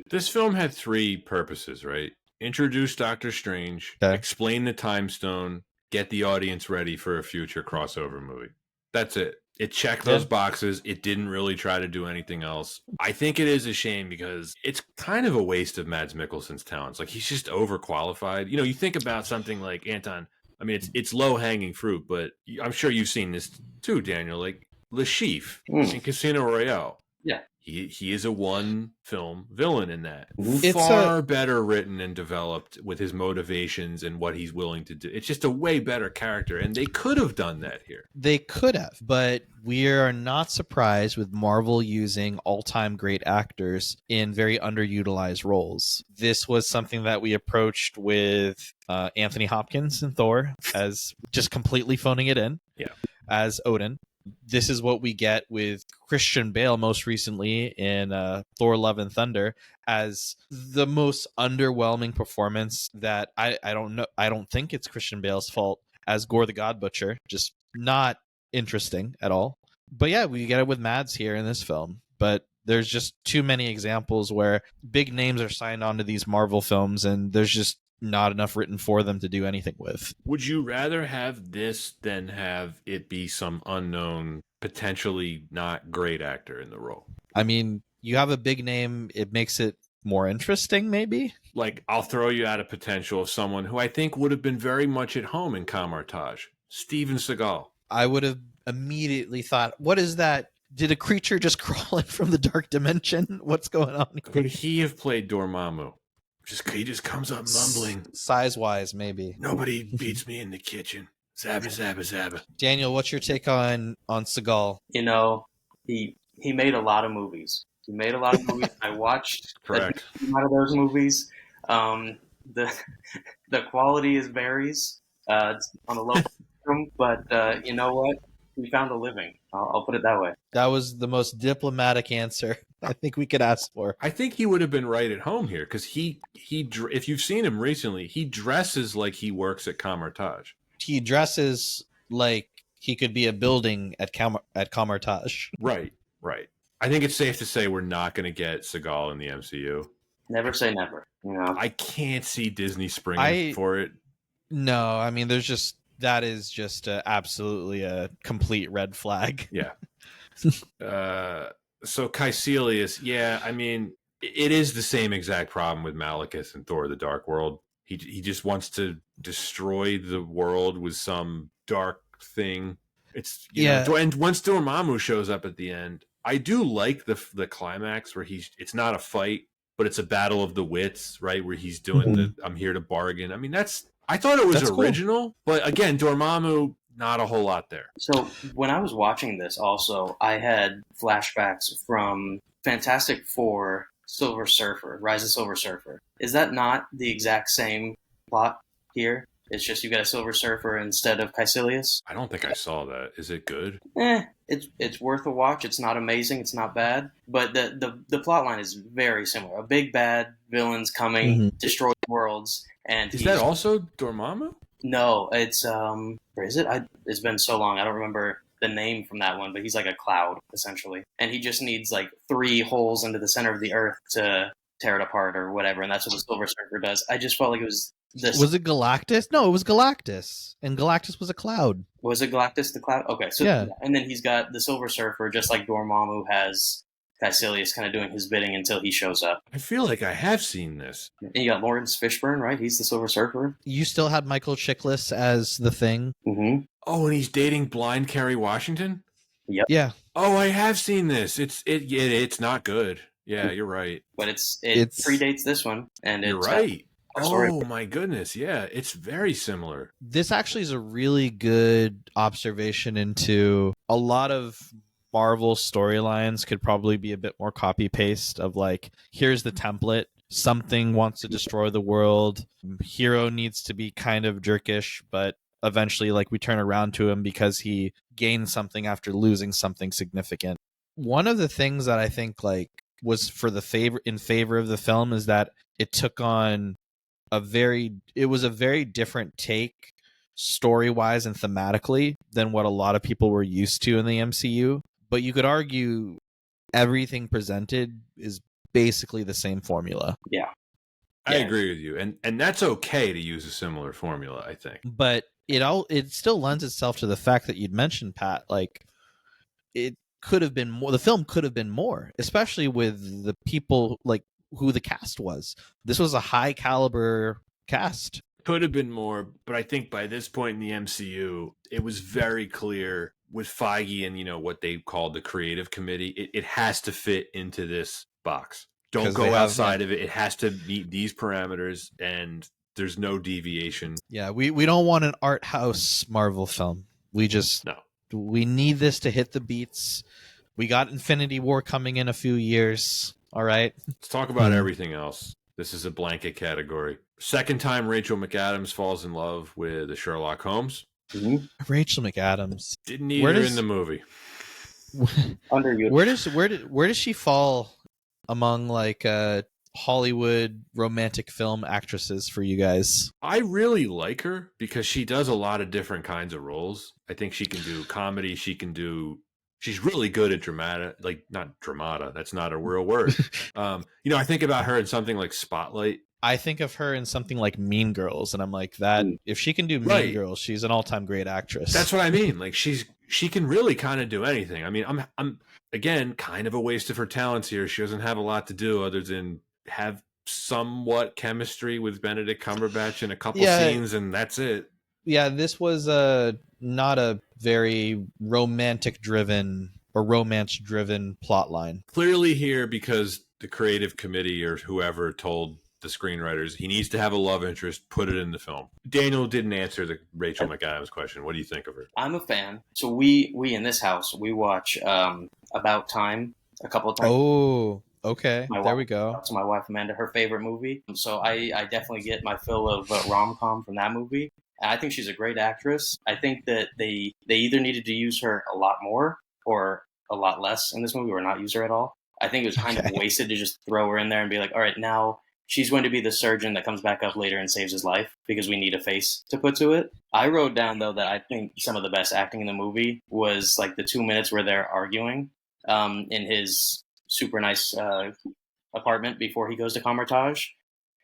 This film had 3 purposes, right? Introduce Doctor Strange, explain the Time Stone, get the audience ready for a future crossover movie. That's it. It checked those boxes. It didn't really try to do anything else. I think it is a shame because it's kind of a waste of Mads Mikkelsen's talents. Like, he's just overqualified. You think about something like Anton. I mean, it's low-hanging fruit, but I'm sure you've seen this too, Daniel. Like Le Chiffre in Casino Royale. Yeah. He is a one-film villain in that. It's far better written and developed with his motivations and what he's willing to do. It's just a way better character, and they could have done that here. They could have, but we are not surprised with Marvel using all-time great actors in very underutilized roles. This was something that we approached with Anthony Hopkins in Thor, as just completely phoning it in as Odin. This is what we get with Christian Bale most recently in Thor: Love and Thunder as the most underwhelming performance that I don't think it's Christian Bale's fault as Gore the God Butcher. Just not interesting at all. But yeah, we get it with Mads here in this film. But there's just too many examples where big names are signed onto these Marvel films and there's just not enough written for them to do anything with. Would you rather have this than have it be some unknown, potentially not great actor in the role? I mean, you have a big name, it makes it more interesting, maybe? Like, I'll throw you out a potential of someone who I think would have been very much at home in Camartage. Steven Seagal. I would have immediately thought, what is that? Did a creature just crawl in from the dark dimension? What's going on here? Could he have played Dormammu? He just comes up mumbling. Size-wise, maybe. Nobody beats me in the kitchen. Zabba, zabba, zabba. Daniel, what's your take on Seagal? He made a lot of movies. I watched Correct. a lot of those movies. The quality varies. It's on the low spectrum, but you know what? He found a living. I'll put it that way. That was the most diplomatic answer I think we could ask for. I think he would have been right at home here because he if you've seen him recently, he dresses like he works at Camartage. He dresses like he could be a building at Camartage. Right. I think it's safe to say we're not going to get Seagal in the MCU. Never say never. You know, I can't see Disney springing for it. No, I mean, that is just absolutely a complete red flag. Yeah. So Caecilius, yeah, I mean, it is the same exact problem with Malekith and Thor: The Dark World. He just wants to destroy the world with some dark thing. It's you know, and once Dormammu shows up at the end, I do like the climax where it's not a fight, but it's a battle of the wits, right? Where he's doing the I'm here to bargain. I mean, I thought it was original, cool. But again, Dormammu, not a whole lot there. So when I was watching this also, I had flashbacks from Fantastic Four, Silver Surfer, Rise of Silver Surfer. Is that not the exact same plot here? It's just you got a Silver Surfer instead of Caecilius? I don't think I saw that. Is it good? It's worth a watch. It's not amazing. It's not bad. But the plot line is very similar. A big bad villain's coming, destroy worlds. And is that also Dormammu? No, it's where is it? It's been so long. I don't remember the name from that one, but he's like a cloud essentially, and he just needs like 3 holes into the center of the earth to tear it apart or whatever, and that's what the Silver Surfer does. I just felt like it was this. Was it Galactus? No, it was Galactus, and Galactus was a cloud. Was it Galactus the cloud? Okay, so yeah, and then he's got the Silver Surfer, just like Dormammu has Caecilius kind of doing his bidding until he shows up. I feel like I have seen this. And you got Lawrence Fishburne, right? He's the Silver Surfer. You still had Michael Chiklis as the Thing. Mm-hmm. Oh, and he's dating blind Kerry Washington? Yep. Yeah. Oh, I have seen this. It's not good. Yeah, you're right. But it predates this one, and you're right. Oh my goodness, yeah, it's very similar. This actually is a really good observation into a lot of Marvel storylines could probably be a bit more copy paste of like, here's the template. Something wants to destroy the world. Hero needs to be kind of jerkish, but eventually like we turn around to him because he gained something after losing something significant. One of the things that I think like was in favor of the film is that it took on it was a very different take story-wise and thematically than what a lot of people were used to in the MCU. But you could argue everything presented is basically the same formula. Yeah. I agree with you. And that's okay to use a similar formula, I think. But it still lends itself to the fact that you'd mentioned, Pat, like it could have been more. The film could have been more, especially with the people like who the cast was. This was a high caliber cast. Could have been more, but I think by this point in the MCU, it was very clear with Feige and what they called the creative committee, it has to fit into this box. Don't go outside of it. It has to meet these parameters, and there's no deviation. Yeah, we don't want an art house Marvel film. We need this to hit the beats. We got Infinity War coming in a few years. All right. Let's talk about everything else. This is a blanket category. Second time Rachel McAdams falls in love with a Sherlock Holmes. Mm-hmm. Rachel McAdams didn't need her in the movie. Where does she fall among like Hollywood romantic film actresses for you guys? I really like her because she does a lot of different kinds of roles. I think she can do comedy. She's really good at not dramata. That's not a real word. I think about her in something like Spotlight. I think of her in something like Mean Girls, and I'm like, that if she can do Mean Girls, she's an all-time great actress. That's what I mean. Like she can really kind of do anything. I mean, I'm again kind of a waste of her talents here. She doesn't have a lot to do other than have somewhat chemistry with Benedict Cumberbatch in a couple scenes, and that's it. Yeah, this was not a very romance-driven plot line. Clearly here because the creative committee or whoever told the screenwriters he needs to have a love interest, put it in the film. Daniel didn't answer the Rachel McAdams question. What do you think of her? I'm a fan. So we in this house, we watch About Time a couple of times. Oh, okay. There we go. That's my wife Amanda, her favorite movie. So I definitely get my fill of rom-com from that movie. And I think she's a great actress. I think that they either needed to use her a lot more or a lot less in this movie, or not use her at all. I think it was kind of wasted to just throw her in there and be like, all right, now she's going to be the surgeon that comes back up later and saves his life because we need a face to put to it. I wrote down, though, that I think some of the best acting in the movie was like the 2 minutes where they're arguing. in his super nice apartment before he goes to Comertage.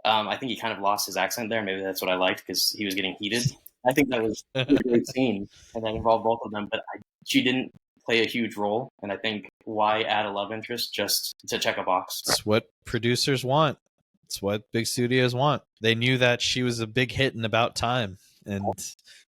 I think he kind of lost his accent there. Maybe that's what I liked because he was getting heated. I think that was a great scene, and that involved both of them. But she didn't play a huge role, and I think why add a love interest just to check a box? It's what producers want. It's what big studios want. They knew that she was a big hit in About Time and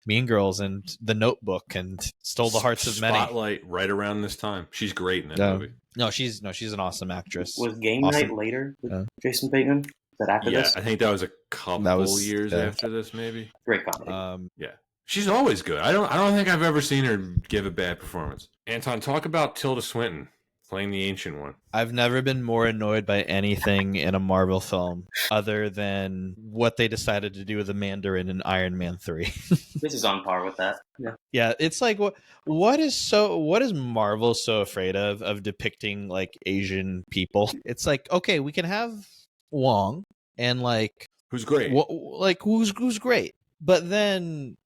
Mean Girls and The Notebook and stole the hearts of many. Spotlight right around this time. She's great in that movie. No, she's an awesome actress. Was Game Awesome. Night later with Jason Bateman? Is that after this? I think that was a couple years after this, maybe. Great comedy. Yeah. She's always good. I don't think I've ever seen her give a bad performance. Anton, talk about Tilda Swinton playing the Ancient One. I've never been more annoyed by anything in a Marvel film other than what they decided to do with the Mandarin in Iron Man 3. This is on par with that. Yeah. Yeah, it's like what is Marvel so afraid of depicting like Asian people? It's like, okay, we can have Wong and like who's great. Who's great. But then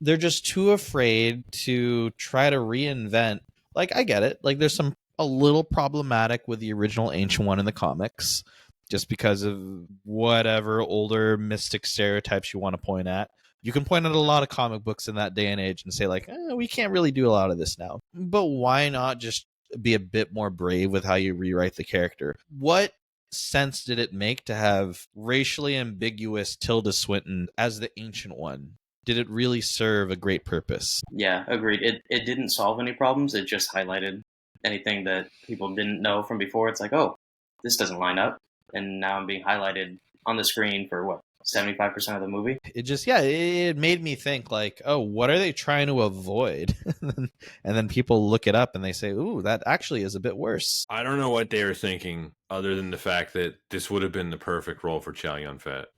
they're just too afraid to try to reinvent. Like, I get it. Like, there's a little problematic with the original Ancient One in the comics, just because of whatever older mystic stereotypes you want to point at. You can point at a lot of comic books in that day and age and say, like, we can't really do a lot of this now. But why not just be a bit more brave with how you rewrite the character? What sense did it make to have racially ambiguous Tilda Swinton as the Ancient One? Did it really serve a great purpose? Yeah, agreed. It didn't solve any problems. It just highlighted anything that people didn't know from before. It's like, oh, this doesn't line up. And now I'm being highlighted on the screen for 75% of the movie. It made me think like, oh, what are they trying to avoid? And then people look it up and they say, ooh, that actually is a bit worse. I don't know what they were thinking other than the fact that this would have been the perfect role for Chow Yun-fat.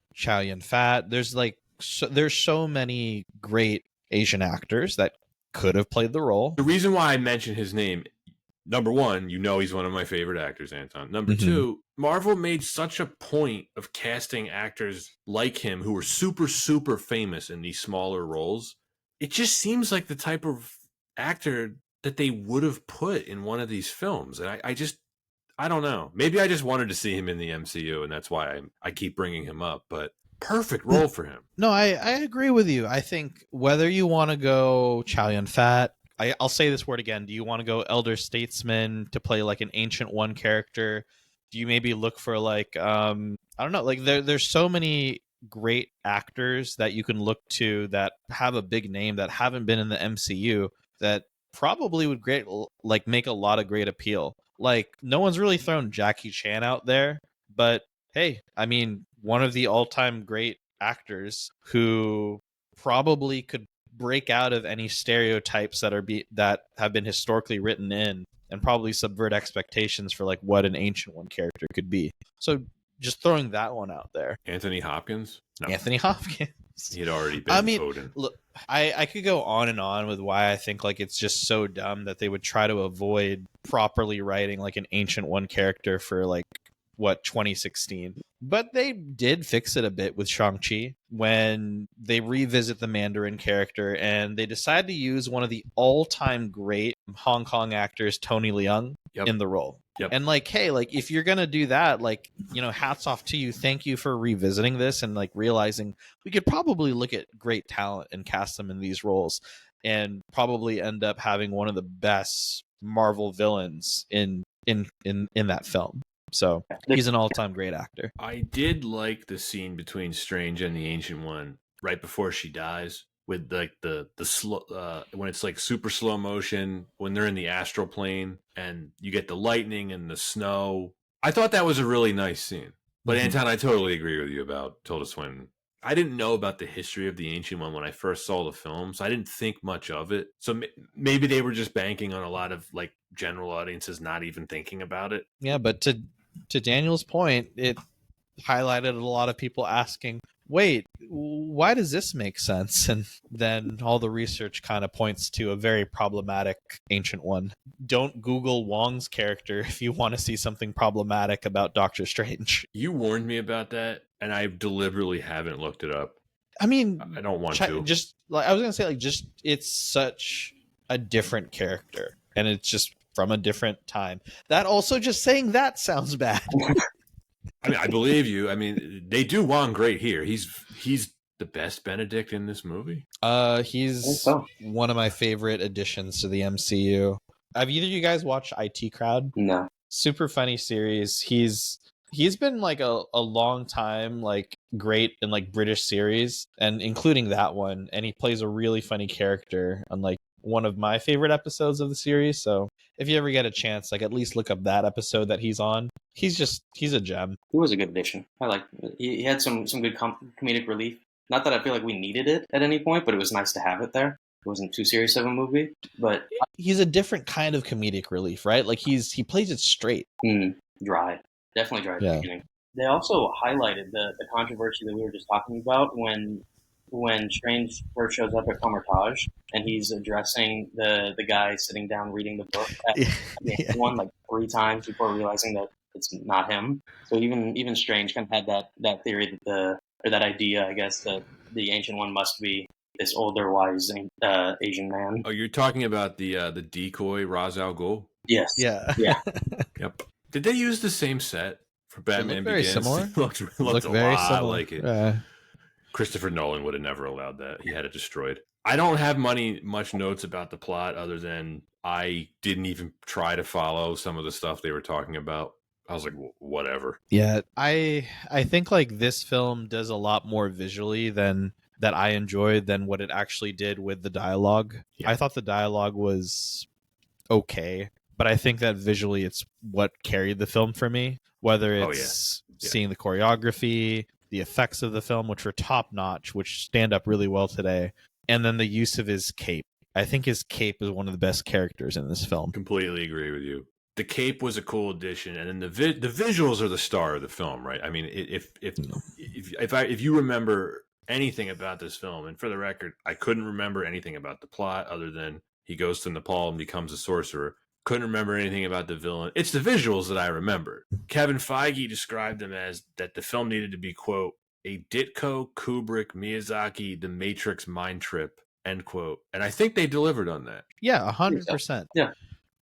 There's so many great Asian actors that could have played the role. The reason why I mentioned his name, number one, he's one of my favorite actors, Anton. Number two, Marvel made such a point of casting actors like him who were super, super famous in these smaller roles. It just seems like the type of actor that they would have put in one of these films. And I don't know. Maybe I just wanted to see him in the MCU, and that's why I keep bringing him up. But perfect role for him. No, I agree with you. I think whether you want to go Chow Yun-fat, I'll say this word again. Do you want to go elder statesman to play like an Ancient One character? Do you maybe look for like I don't know, like there's so many great actors that you can look to that have a big name that haven't been in the MCU that probably would make a lot of great appeal. Like, no one's really thrown Jackie Chan out there, but hey, I mean, one of the all-time great actors who probably could break out of any stereotypes that have been historically written in and probably subvert expectations for like what an Ancient One character could be. So just throwing that one out there. Anthony Hopkins? No. Anthony Hopkins. He had already been Odin. Look, I could go on and on with why I think like it's just so dumb that they would try to avoid properly writing like an Ancient One character for like 2016. But they did fix it a bit with Shang-Chi when they revisit the Mandarin character and they decide to use one of the all-time great Hong Kong actors, Tony Leung, in the role. Yep. And like, hey, like if you're gonna do that, like, hats off to you. Thank you for revisiting this and like realizing we could probably look at great talent and cast them in these roles and probably end up having one of the best Marvel villains in that film. So he's an all-time great actor. I did like the scene between Strange and the Ancient One right before she dies, with like the slow when it's like super slow motion when they're in the astral plane and you get the lightning and the snow. I thought that was a really nice scene. But Anton, I totally agree with you about Tilda Swinton. I didn't know about the history of the Ancient One when I first saw the film, so I didn't think much of it. So maybe they were just banking on a lot of like general audiences not even thinking about it. Yeah, but to Daniel's point, it highlighted a lot of people asking, wait, why does this make sense? And then all the research kind of points to a very problematic Ancient One. Don't Google Wong's character if you want to see something problematic about Doctor Strange. You warned me about that, and I deliberately haven't looked it up. I mean, I don't want to. Just like I was gonna say, like, just it's such a different character, and it's just from a different time. That also, just saying that sounds bad. I mean, I believe you. I mean, they do Wong great here. He's the best Benedict in this movie. He's so. one of my favorite additions to the MCU. Have either of you guys watched IT Crowd? No. Super funny series. He's been like a long time like great in like British series, and including that one, and he plays a really funny character on like one of my favorite episodes of the series. So if you ever get a chance, like at least look up that episode that he's on. He's a gem. He was a good addition. I like. He had some good comedic relief. Not that I feel like we needed it at any point, but it was nice to have it there. It wasn't too serious of a movie, but he's a different kind of comedic relief, right? Like he plays it straight. Dry. Definitely dry at the beginning. They also highlighted the controversy that we were just talking about when Strange first shows up at Comertage and he's addressing the guy sitting down reading the book at one like 3 times before realizing that it's not him. So even Strange kind of had that theory that that idea, I guess, that the Ancient One must be this older, wise Asian man. Oh, you're talking about the decoy Ra's al Ghul? Yes. Yeah. Yep. Did they use the same set for Batman very Begins? similar. It looked a very lot similar. like it. Christopher Nolan would have never allowed that. He had it destroyed. I don't have much notes about the plot other than I didn't even try to follow some of the stuff they were talking about. I was like, whatever. Yeah, I think like this film does a lot more visually than that I enjoyed than what it actually did with the dialogue. Yeah. I thought the dialogue was okay, but I think that visually it's what carried the film for me. Whether it's seeing the choreography, the effects of the film, which were top notch, which stand up really well today, and then the use of his cape. I think his cape is one of the best characters in this film. Completely agree with you. The cape was a cool addition, and then the visuals are the star of the film, right? I mean, if you remember anything about this film, and for the record, I couldn't remember anything about the plot other than he goes to Nepal and becomes a sorcerer. Couldn't remember anything about the villain. It's the visuals that I remember. Kevin Feige described them as that the film needed to be, quote, a Ditko, Kubrick, Miyazaki, The Matrix mind trip, end quote. And I think they delivered on that. Yeah, 100%. Yeah.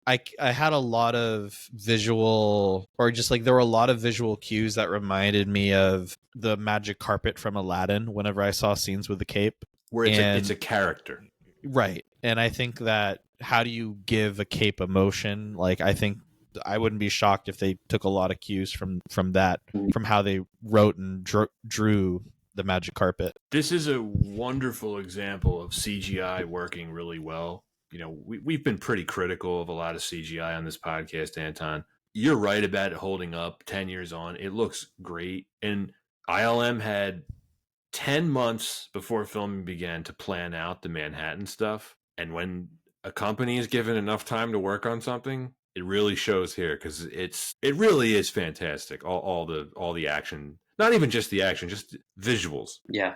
I had a lot of visual, or just like there were a lot of visual cues that reminded me of the magic carpet from Aladdin whenever I saw scenes with the cape. Where it's a character. Right. And I think that how do you give a cape emotion? Like, I think I wouldn't be shocked if they took a lot of cues from that, from how they wrote and drew the magic carpet. This is a wonderful example of CGI working really well. You know, we've been pretty critical of a lot of CGI on this podcast, Anton. You're right about it holding up 10 years on. It looks great. And ILM had 10 months before filming began to plan out the Manhattan stuff. And when a company is given enough time to work on something, it really shows here because it really is fantastic. All the action, not even just the action, just visuals. Yeah.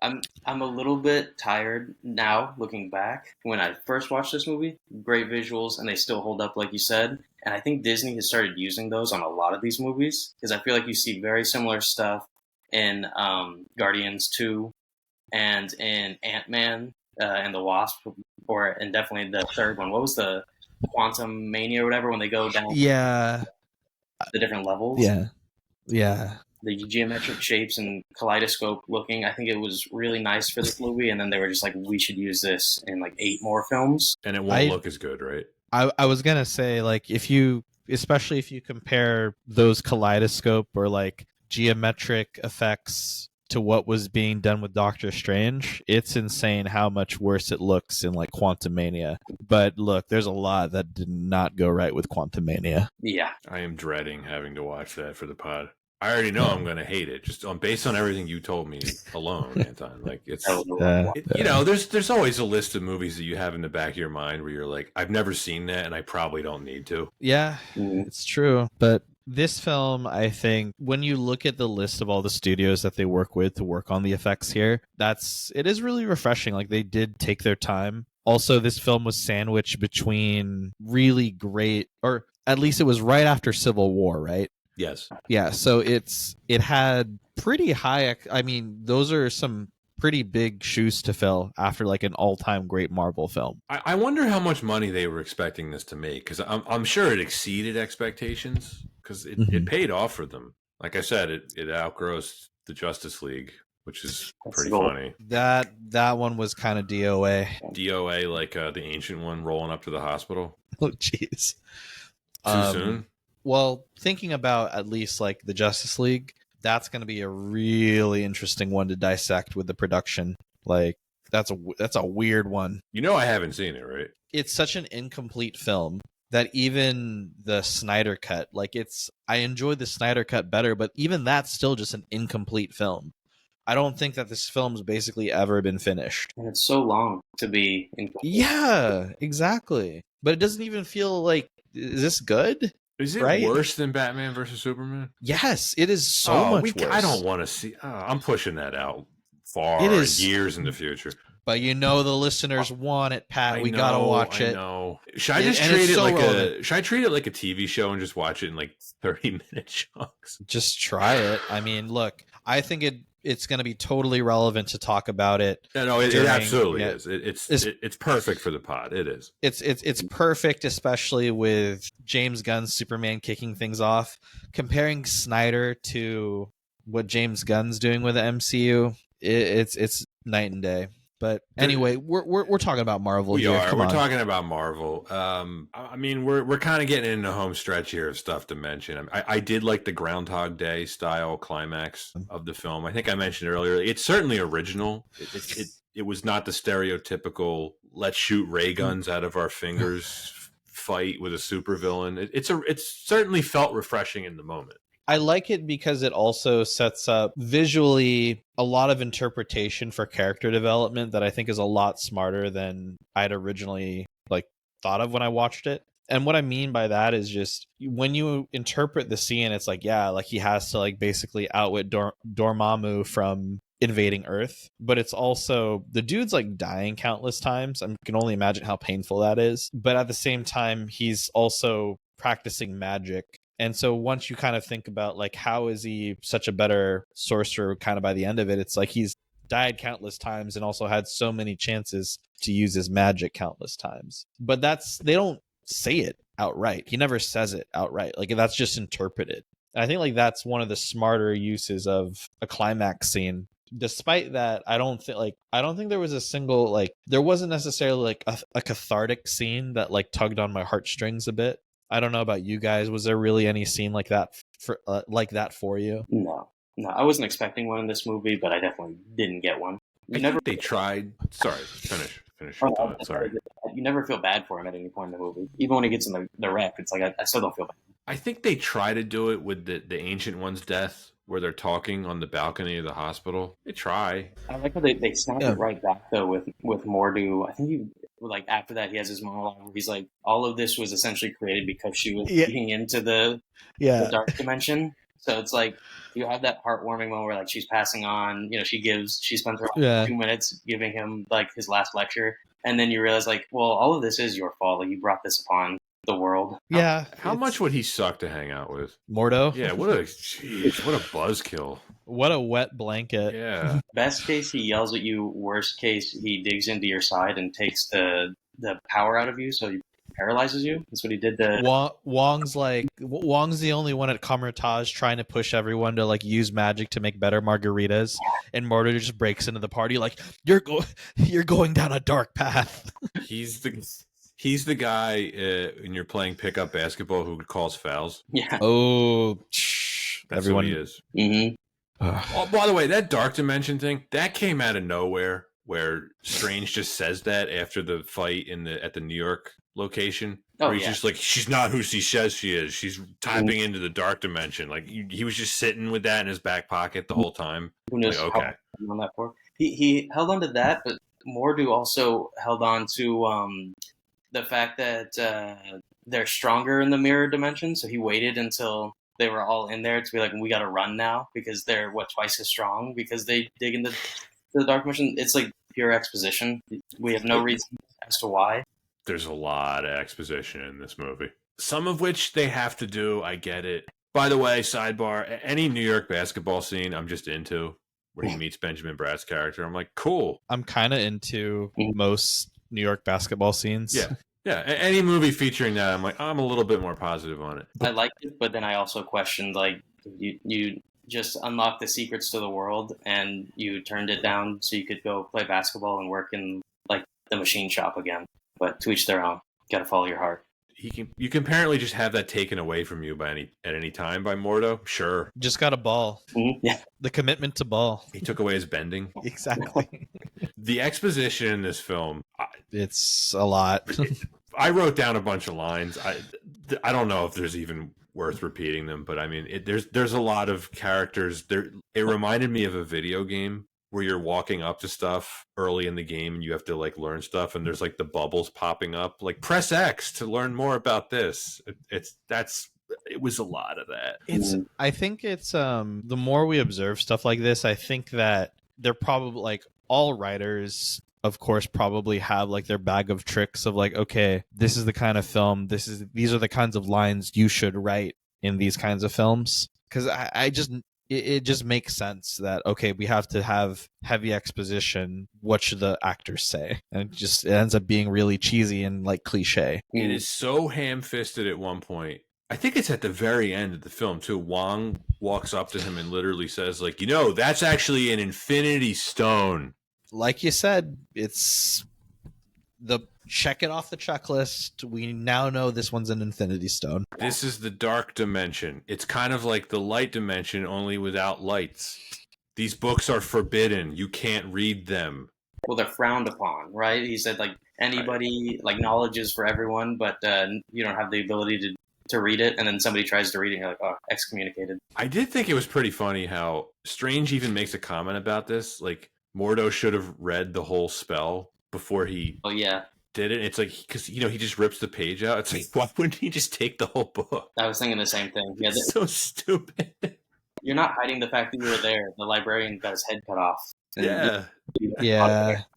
I'm a little bit tired now looking back. When I first watched this movie, great visuals, and they still hold up, like you said. And I think Disney has started using those on a lot of these movies because I feel like you see very similar stuff in Guardians 2 and in Ant-Man and the Wasp, and definitely the third one. What was the Quantum Mania or whatever when they go down? Yeah. The different levels. Yeah. The geometric shapes and kaleidoscope looking. I think it was really nice for this movie, and then they were just like, we should use this in like 8 more films. And it won't look as good, right? I was gonna say, like, especially if you compare those kaleidoscope or like geometric effects to what was being done with Doctor Strange, it's insane how much worse it looks in like Quantumania. But look, there's a lot that did not go right with Quantumania. Yeah. I am dreading having to watch that for the pod. I already know I'm going to hate it, just based on everything you told me alone, Anton. Like you know, there's always a list of movies that you have in the back of your mind where you're like, I've never seen that, and I probably don't need to. Yeah, it's true. But this film, I think, when you look at the list of all the studios that they work with to work on the effects here, it is really refreshing. Like, they did take their time. Also, this film was sandwiched between really great, or at least it was right after Civil War, right? Yes. Yeah, so it had pretty high, I mean, those are some pretty big shoes to fill after like an all-time great Marvel film. I wonder how much money they were expecting this to make, because I'm sure it exceeded expectations, because it paid off for them. Like I said, it outgrossed the Justice League, which is pretty funny. That one was kind of DOA. DOA, like the ancient one rolling up to the hospital. Oh, jeez. Too soon? Well, thinking about at least like the Justice League, that's going to be a really interesting one to dissect with the production. Like that's a weird one. You know, I haven't seen it, right? It's such an incomplete film that even the Snyder cut, like I enjoyed the Snyder cut better, but even that's still just an incomplete film. I don't think that this film's basically ever been finished. And it's so long to be incomplete. Yeah, exactly. But it doesn't even feel like, is this good? Is it right? worse than Batman versus Superman? Yes, it is so much worse. I don't want to see. I'm pushing that out far. It is years in the future. But you know the listeners want it, Pat. We gotta watch it. I know. Should I just treat it like Should I treat it like a TV show and just watch it in like 30-minute chunks? Just try it. I mean, look, I think it's going to be totally relevant to talk about it. No, it absolutely is. It's perfect for the pod. It is. It's perfect, especially with James Gunn's Superman kicking things off. Comparing Snyder to what James Gunn's doing with the MCU, it's night and day. But anyway, we're talking about Marvel. We're talking about Marvel. I mean, we're kind of getting into home stretch here of stuff to mention. I did like the Groundhog Day style climax of the film. I think I mentioned earlier. It's certainly original. It was not the stereotypical let's shoot ray guns out of our fingers fight with a supervillain. It certainly felt refreshing in the moment. I like it because it also sets up visually a lot of interpretation for character development that I think is a lot smarter than I'd originally thought of when I watched it. And what I mean by that is just when you interpret the scene, it's like, yeah, like he has to basically outwit Dormammu from invading Earth, but it's also the dude's dying countless times. I can only imagine how painful that is. But at the same time, he's also practicing magic. And so once you kind of think about how is he such a better sorcerer kind of by the end of it, it's like he's died countless times and also had so many chances to use his magic countless times. But they don't say it outright. He never says it outright. That's just interpreted. And I think that's one of the smarter uses of a climax scene. Despite that, I don't think there was a single there wasn't necessarily a cathartic scene that tugged on my heartstrings a bit. I don't know about you guys. Was there really any scene like that for you? No, I wasn't expecting one in this movie, but I definitely didn't get one. They tried. Sorry, finish your thought. Sorry. You never feel bad for him at any point in the movie. Even when he gets in the wreck, it's I still don't feel bad. I think they try to do it with the Ancient One's death, where they're talking on the balcony of the hospital. They try. I like how they snap it right back though with Mordo. I think after that he has his monologue where he's like, all of this was essentially created because she was eating into the dark dimension. So it's you have that heartwarming moment where she's passing on. She spends her 2 minutes giving him his last lecture, and then you realize well, all of this is your fault. You brought this upon the world. Yeah. How much would he suck to hang out with? Mordo? Yeah, what a buzzkill. What a wet blanket. Yeah. Best case, he yells at you. Worst case, he digs into your side and takes the power out of you, so he paralyzes you. That's what he did to... Wong's the only one at Kamertage trying to push everyone to use magic to make better margaritas, and Mordo just breaks into the party you're going down a dark path. He's the guy when you're playing pickup basketball who calls fouls. Yeah. Oh, that's who he is. Mm-hmm. Oh, by the way, that dark dimension thing, that came out of nowhere, where Strange just says that after the fight at the New York location. Where he's just she's not who she says she is. She's tapping into the dark dimension. He was just sitting with that in his back pocket the whole time. Who knows okay. On that for? He held on to that, but Mordo also held on to the fact that they're stronger in the mirror dimension, so he waited until they were all in there to be we got to run now because they're twice as strong because they dig into the dark dimension. It's pure exposition. We have no reason as to why. There's a lot of exposition in this movie, some of which they have to do. I get it. By the way, sidebar: any New York basketball scene, I'm just into. where he meets Benjamin Bratt's character. I'm like, cool. I'm kind of into most New York basketball scenes. Yeah. Yeah. Any movie featuring that, I'm like, I'm a little bit more positive on it. I liked it, but then I also questioned, like, you just unlocked the secrets to the world and you turned it down so you could go play basketball and work in, like, the machine shop again. But to each their own. Got to follow your heart. You can apparently just have that taken away from you at any time by Mordo. Sure. Just got a ball. Mm-hmm. Yeah. The commitment to ball. He took away his bending. Exactly. The exposition in this film, It's a lot. I wrote down a bunch of lines. I don't know if there's even worth repeating them, but I mean, there's a lot of characters. It reminded me of a video game where you're walking up to stuff early in the game and you have to like learn stuff, and there's like the bubbles popping up, like press X to learn more about this. It was a lot of that. I think it's the more we observe stuff like this, I think that they're probably like all writers, of course, probably have like their bag of tricks of like, okay, this is the kind of film, these are the kinds of lines you should write in these kinds of films. Because it just makes sense that, okay, we have to have heavy exposition. What should the actors say? And it ends up being really cheesy and like cliche. It is so ham-fisted at one point. I think it's at the very end of the film too. Wong walks up to him and literally says, like, that's actually an infinity stone. Like you said, it's check it off the checklist. We now know this one's an infinity stone. This is the dark dimension. It's kind of like the light dimension, only without lights. These books are forbidden. You can't read them. Well, they're frowned upon, right? He said, like, anybody, like, knowledge is for everyone, but you don't have the ability to read it. And then somebody tries to read it and you're like, oh, excommunicated. I did think it was pretty funny how Strange even makes a comment about this. Like, Mordo should have read the whole spell before he did it. It's like, because, he just rips the page out. It's like, why wouldn't he just take the whole book? I was thinking the same thing. Yeah, it's so stupid. You're not hiding the fact that you were there. The librarian got his head cut off. Yeah.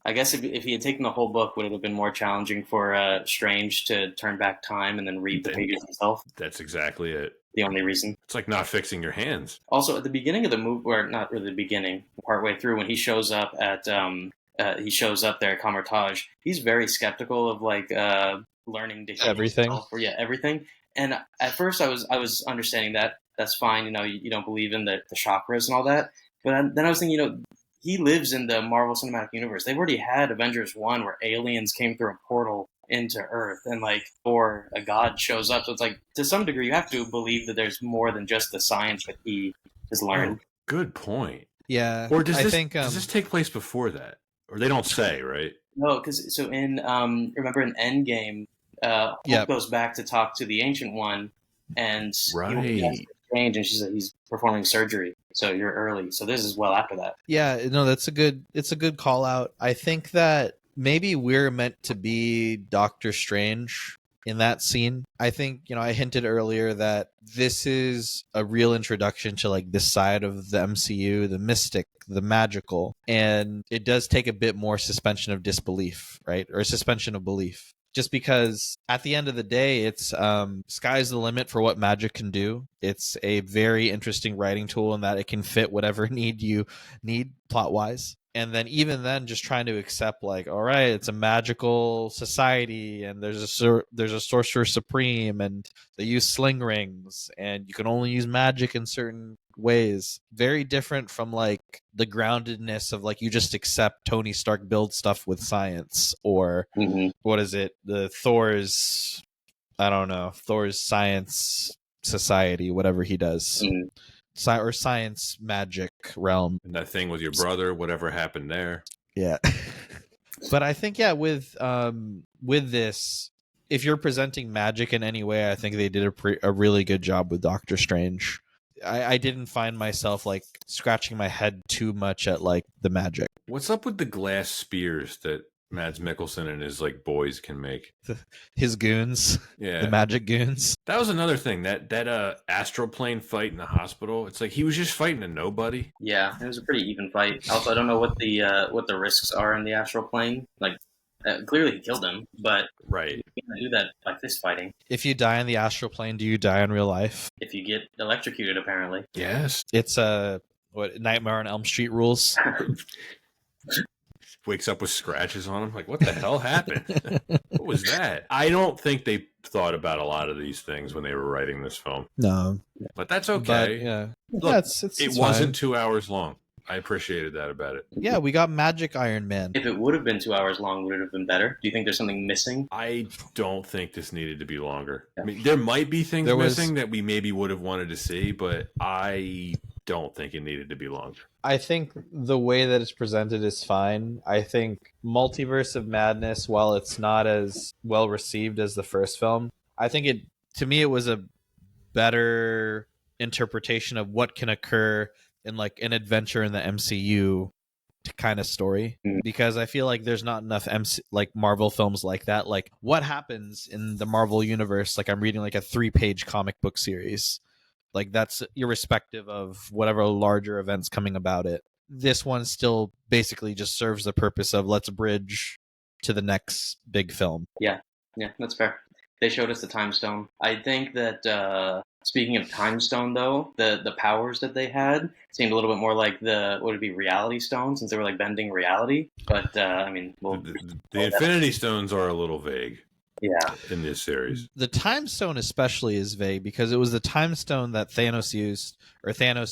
I guess if he had taken the whole book, would it have been more challenging for Strange to turn back time and then read the pages himself? That's exactly it. The only reason. It's like not fixing your hands. Also, at the beginning of the movie, or not really the beginning, partway through, when he shows up at there at Camartage, he's very skeptical of like learning to heal everything. Himself, everything. And at first, I was understanding that that's fine. You don't believe in the chakras and all that. But then I was thinking, he lives in the Marvel Cinematic Universe. They've already had Avengers 1 where aliens came through a portal into Earth and or a god shows up. So it's like, to some degree, you have to believe that there's more than just the science that he has learned. Oh, good point. Yeah. Or does this take place before that? Or they don't say, right? No, because in remember in Endgame, Hulk goes back to talk to the Ancient One, and right. Strange, and she said he's performing surgery. So you're early. So this is well after that. Yeah, no, it's a good call out. I think that maybe we're meant to be Doctor Strange in that scene. I think, I hinted earlier that this is a real introduction to like this side of the MCU, the mystic, the magical, and it does take a bit more suspension of disbelief, right? Or suspension of belief. Just because at the end of the day, it's sky's the limit for what magic can do. It's a very interesting writing tool in that it can fit whatever need you need plot-wise. And then even then, just trying to accept like, all right, it's a magical society and there's a sorcerer supreme and they use sling rings and you can only use magic in certain ways. Very different from like the groundedness of like you just accept Tony Stark build stuff with science or what is it? The Thor's science society, whatever he does. Or science magic realm. And that thing with your brother, whatever happened there. Yeah. But I think, with this, if you're presenting magic in any way, I think they did a really good job with Doctor Strange. I didn't find myself like scratching my head too much at like the magic. What's up with the glass spears that Mads Mikkelsen and his like boys can make? His goons, the magic goons. That was another thing. That astral plane fight in the hospital. It's like he was just fighting a nobody. Yeah, it was a pretty even fight. Also, I don't know what the risks are in the astral plane. Like, clearly he killed him, but right, you can't do that by fist fighting. If you die in the astral plane, do you die in real life? If you get electrocuted, apparently. Yes, it's a what Nightmare on Elm Street rules. Wakes up with scratches on him. Like, what the hell happened? What was that? I don't think they thought about a lot of these things when they were writing this film. No, But that's but okay. yeah, Look, yeah, it's it fine. wasn't 2 hours long. I appreciated that about it. Yeah, we got Magic Iron Man. If it would have been 2 hours long, would it have been better? Do you think there's something missing? I don't think this needed to be longer. I mean, there might be things missing that we maybe would have wanted to see, but I don't think it needed to be longer. I think the way that it's presented is fine. I think Multiverse of Madness, while it's not as well received as the first film, I think it was a better interpretation of what can occur in like an adventure in the MCU kind of story, because I feel like there's not enough Marvel films like that. Like, what happens in the Marvel universe? Like, I'm reading like a 3-page comic book series. Like, that's irrespective of whatever larger events coming about it. This one still basically just serves the purpose of let's bridge to the next big film. Yeah, that's fair. They showed us the Time Stone. I think that speaking of Time Stone, though, the powers that they had seemed a little bit more like would it be Reality Stone, since they were like bending reality. But I mean, the Infinity Stones are a little vague. Yeah, in this series, the Time Stone especially is vague because it was the Time Stone that Thanos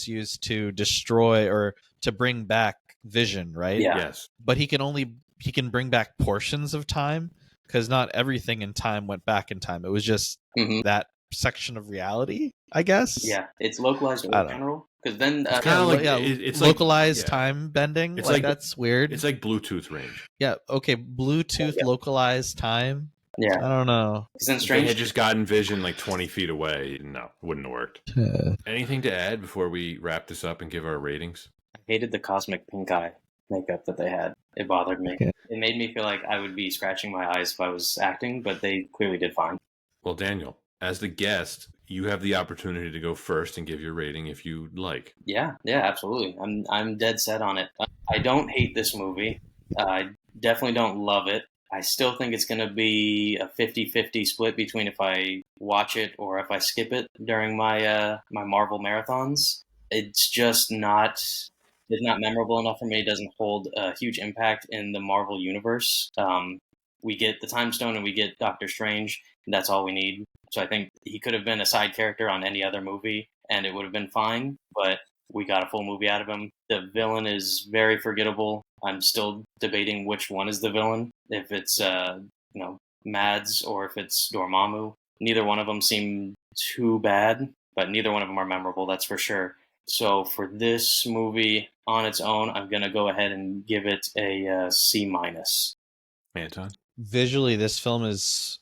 used to destroy or to bring back Vision, right? Yeah. Yes, but he can bring back portions of time, because not everything in time went back in time. It was just that section of reality, I guess. Yeah, it's localized in general. Because then it's kind of like it's localized time bending. It's like that's weird. It's like Bluetooth range. Yeah. Okay. Bluetooth localized time. Yeah. I don't know. Isn't strange? They had just gotten Vision like 20 feet away. No, wouldn't have worked. Anything to add before we wrap this up and give our ratings? I hated the cosmic pink eye makeup that they had. It bothered me. Okay. It made me feel like I would be scratching my eyes if I was acting, but they clearly did fine. Well, Daniel, as the guest, you have the opportunity to go first and give your rating if you'd like. Yeah, absolutely. I'm dead set on it. I don't hate this movie. I definitely don't love it. I still think it's going to be a 50-50 split between if I watch it or if I skip it during my my Marvel marathons. It's just it's not memorable enough for me. It doesn't hold a huge impact in the Marvel universe. We get the Time Stone and we get Doctor Strange, and that's all we need. So I think he could have been a side character on any other movie, and it would have been fine, but we got a full movie out of him. The villain is very forgettable. I'm still debating which one is the villain, if it's Mads or if it's Dormammu. Neither one of them seem too bad, but neither one of them are memorable, that's for sure. So for this movie on its own, I'm going to go ahead and give it a C-. Anton? Visually, this film is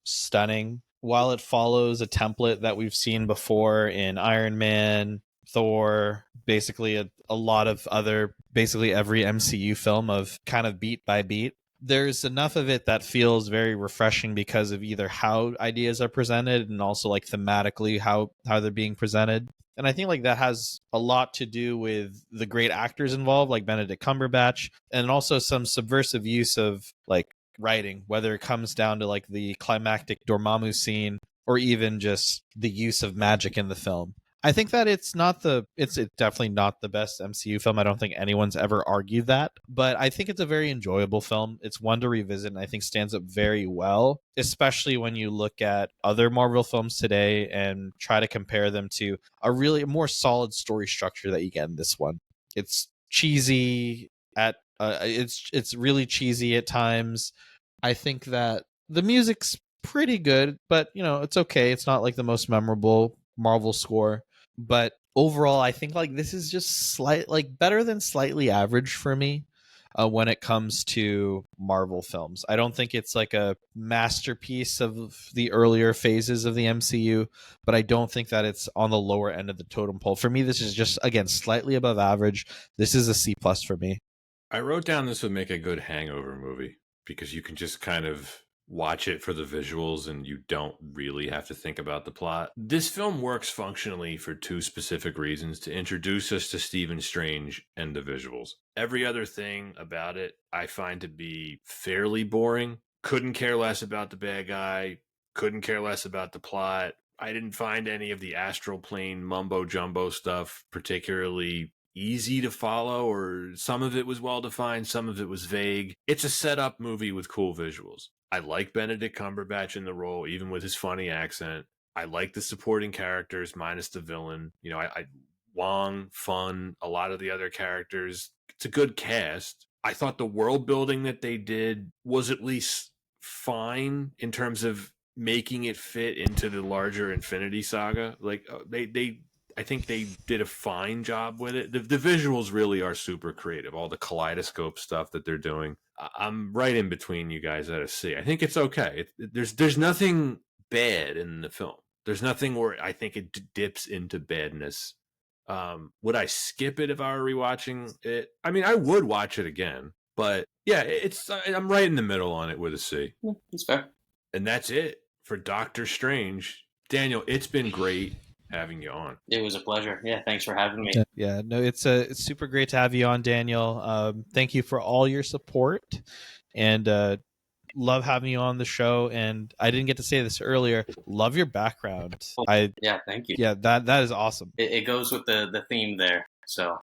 stunning. While it follows a template that we've seen before in Iron Man, Thor, basically a lot of other, basically every MCU film of kind of beat by beat, there's enough of it that feels very refreshing because of either how ideas are presented and also like thematically how they're being presented. And I think like that has a lot to do with the great actors involved, like Benedict Cumberbatch, and also some subversive use of like writing, whether it comes down to like the climactic Dormammu scene or even just the use of magic in the film. I think that it's definitely not the best MCU film. I don't think anyone's ever argued that, but I think it's a very enjoyable film. It's one to revisit and I think stands up very well, especially when you look at other Marvel films today and try to compare them to a really more solid story structure that you get in this one. It's cheesy it's really cheesy at times. I think that the music's pretty good, but it's okay. It's not like the most memorable Marvel score. But overall, I think like this is just better than slightly average for me when it comes to Marvel films. I don't think it's like a masterpiece of the earlier phases of the MCU, but I don't think that it's on the lower end of the totem pole. For me, this is just, again, slightly above average. This is a C+ for me. I wrote down this would make a good hangover movie because you can just kind of watch it for the visuals and you don't really have to think about the plot. This film works functionally for two specific reasons: to introduce us to Stephen Strange and the visuals. Every other thing about it I find to be fairly boring. Couldn't care less about the bad guy, couldn't care less about the plot. I didn't find any of the astral plane mumbo jumbo stuff particularly easy to follow, or some of it was well defined, some of it was vague. It's a setup movie with cool visuals. I like Benedict Cumberbatch in the role, even with his funny accent. I like the supporting characters minus the villain. You know, I Wong, Fun, a lot of the other characters. It's a good cast. I thought the world building that they did was at least fine in terms of making it fit into the larger Infinity Saga. Like I think they did a fine job with it. The visuals really are super creative. All the kaleidoscope stuff that they're doing. I'm right in between you guys at a C. I think it's okay. There's nothing bad in the film. There's nothing where I think it dips into badness. Would I skip it if I were rewatching it? I mean, I would watch it again, but yeah, I'm right in the middle on it with a C. Yeah, that's fair. And that's it for Doctor Strange. Daniel, it's been great having you on. It was a pleasure. Yeah, thanks for having me. Yeah, no, it's super great to have you on, Daniel. Thank you for all your support, and love having you on the show. And I didn't get to say this earlier. Love your background. Yeah, thank you. Yeah, that is awesome. It goes with the theme there. So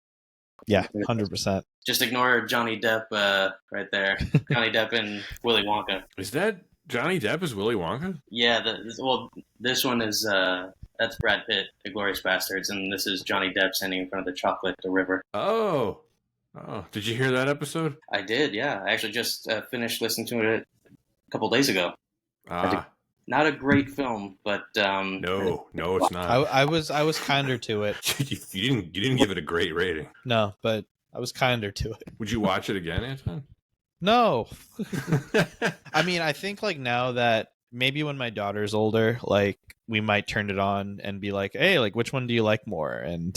yeah, 100%. Just ignore Johnny Depp right there. Johnny Depp and Willy Wonka. Is that Johnny Depp as Willy Wonka? Yeah. This one is that's Brad Pitt, Inglourious Bastards, and this is Johnny Depp standing in front of the chocolate river. Oh, did you hear that episode? I did. Yeah, I actually just finished listening to it a couple days ago. Not a great film, but no, it's not. I was kinder to it. You didn't give it a great rating. No, but I was kinder to it. Would you watch it again, Anton? No. I mean, I think like now that maybe when my daughter's older, like we might turn it on and be like, hey, like which one do you like more? And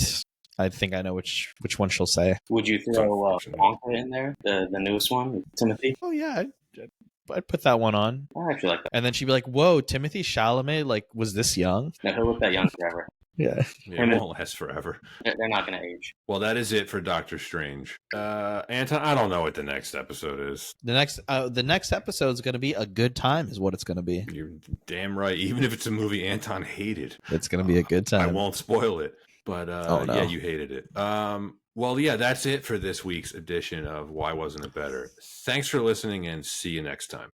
I think I know which one she'll say. Would you throw Wonka in there, the newest one, with Timothy? Oh yeah, I'd put that one on. I actually like that. And then she'd be like, whoa, Timothy Chalamet, like, was this young? No, he'll look that young forever. Yeah. It won't last forever. They're not going to age. Well, that is it for Doctor Strange. Anton, I don't know what the next episode is. The next episode is going to be a good time, is what it's going to be. You're damn right. Even if it's a movie Anton hated, it's going to be a good time. I won't spoil it, but no. Yeah, you hated it. Well, yeah, that's it for this week's edition of Why Wasn't It Better? Thanks for listening, and see you next time.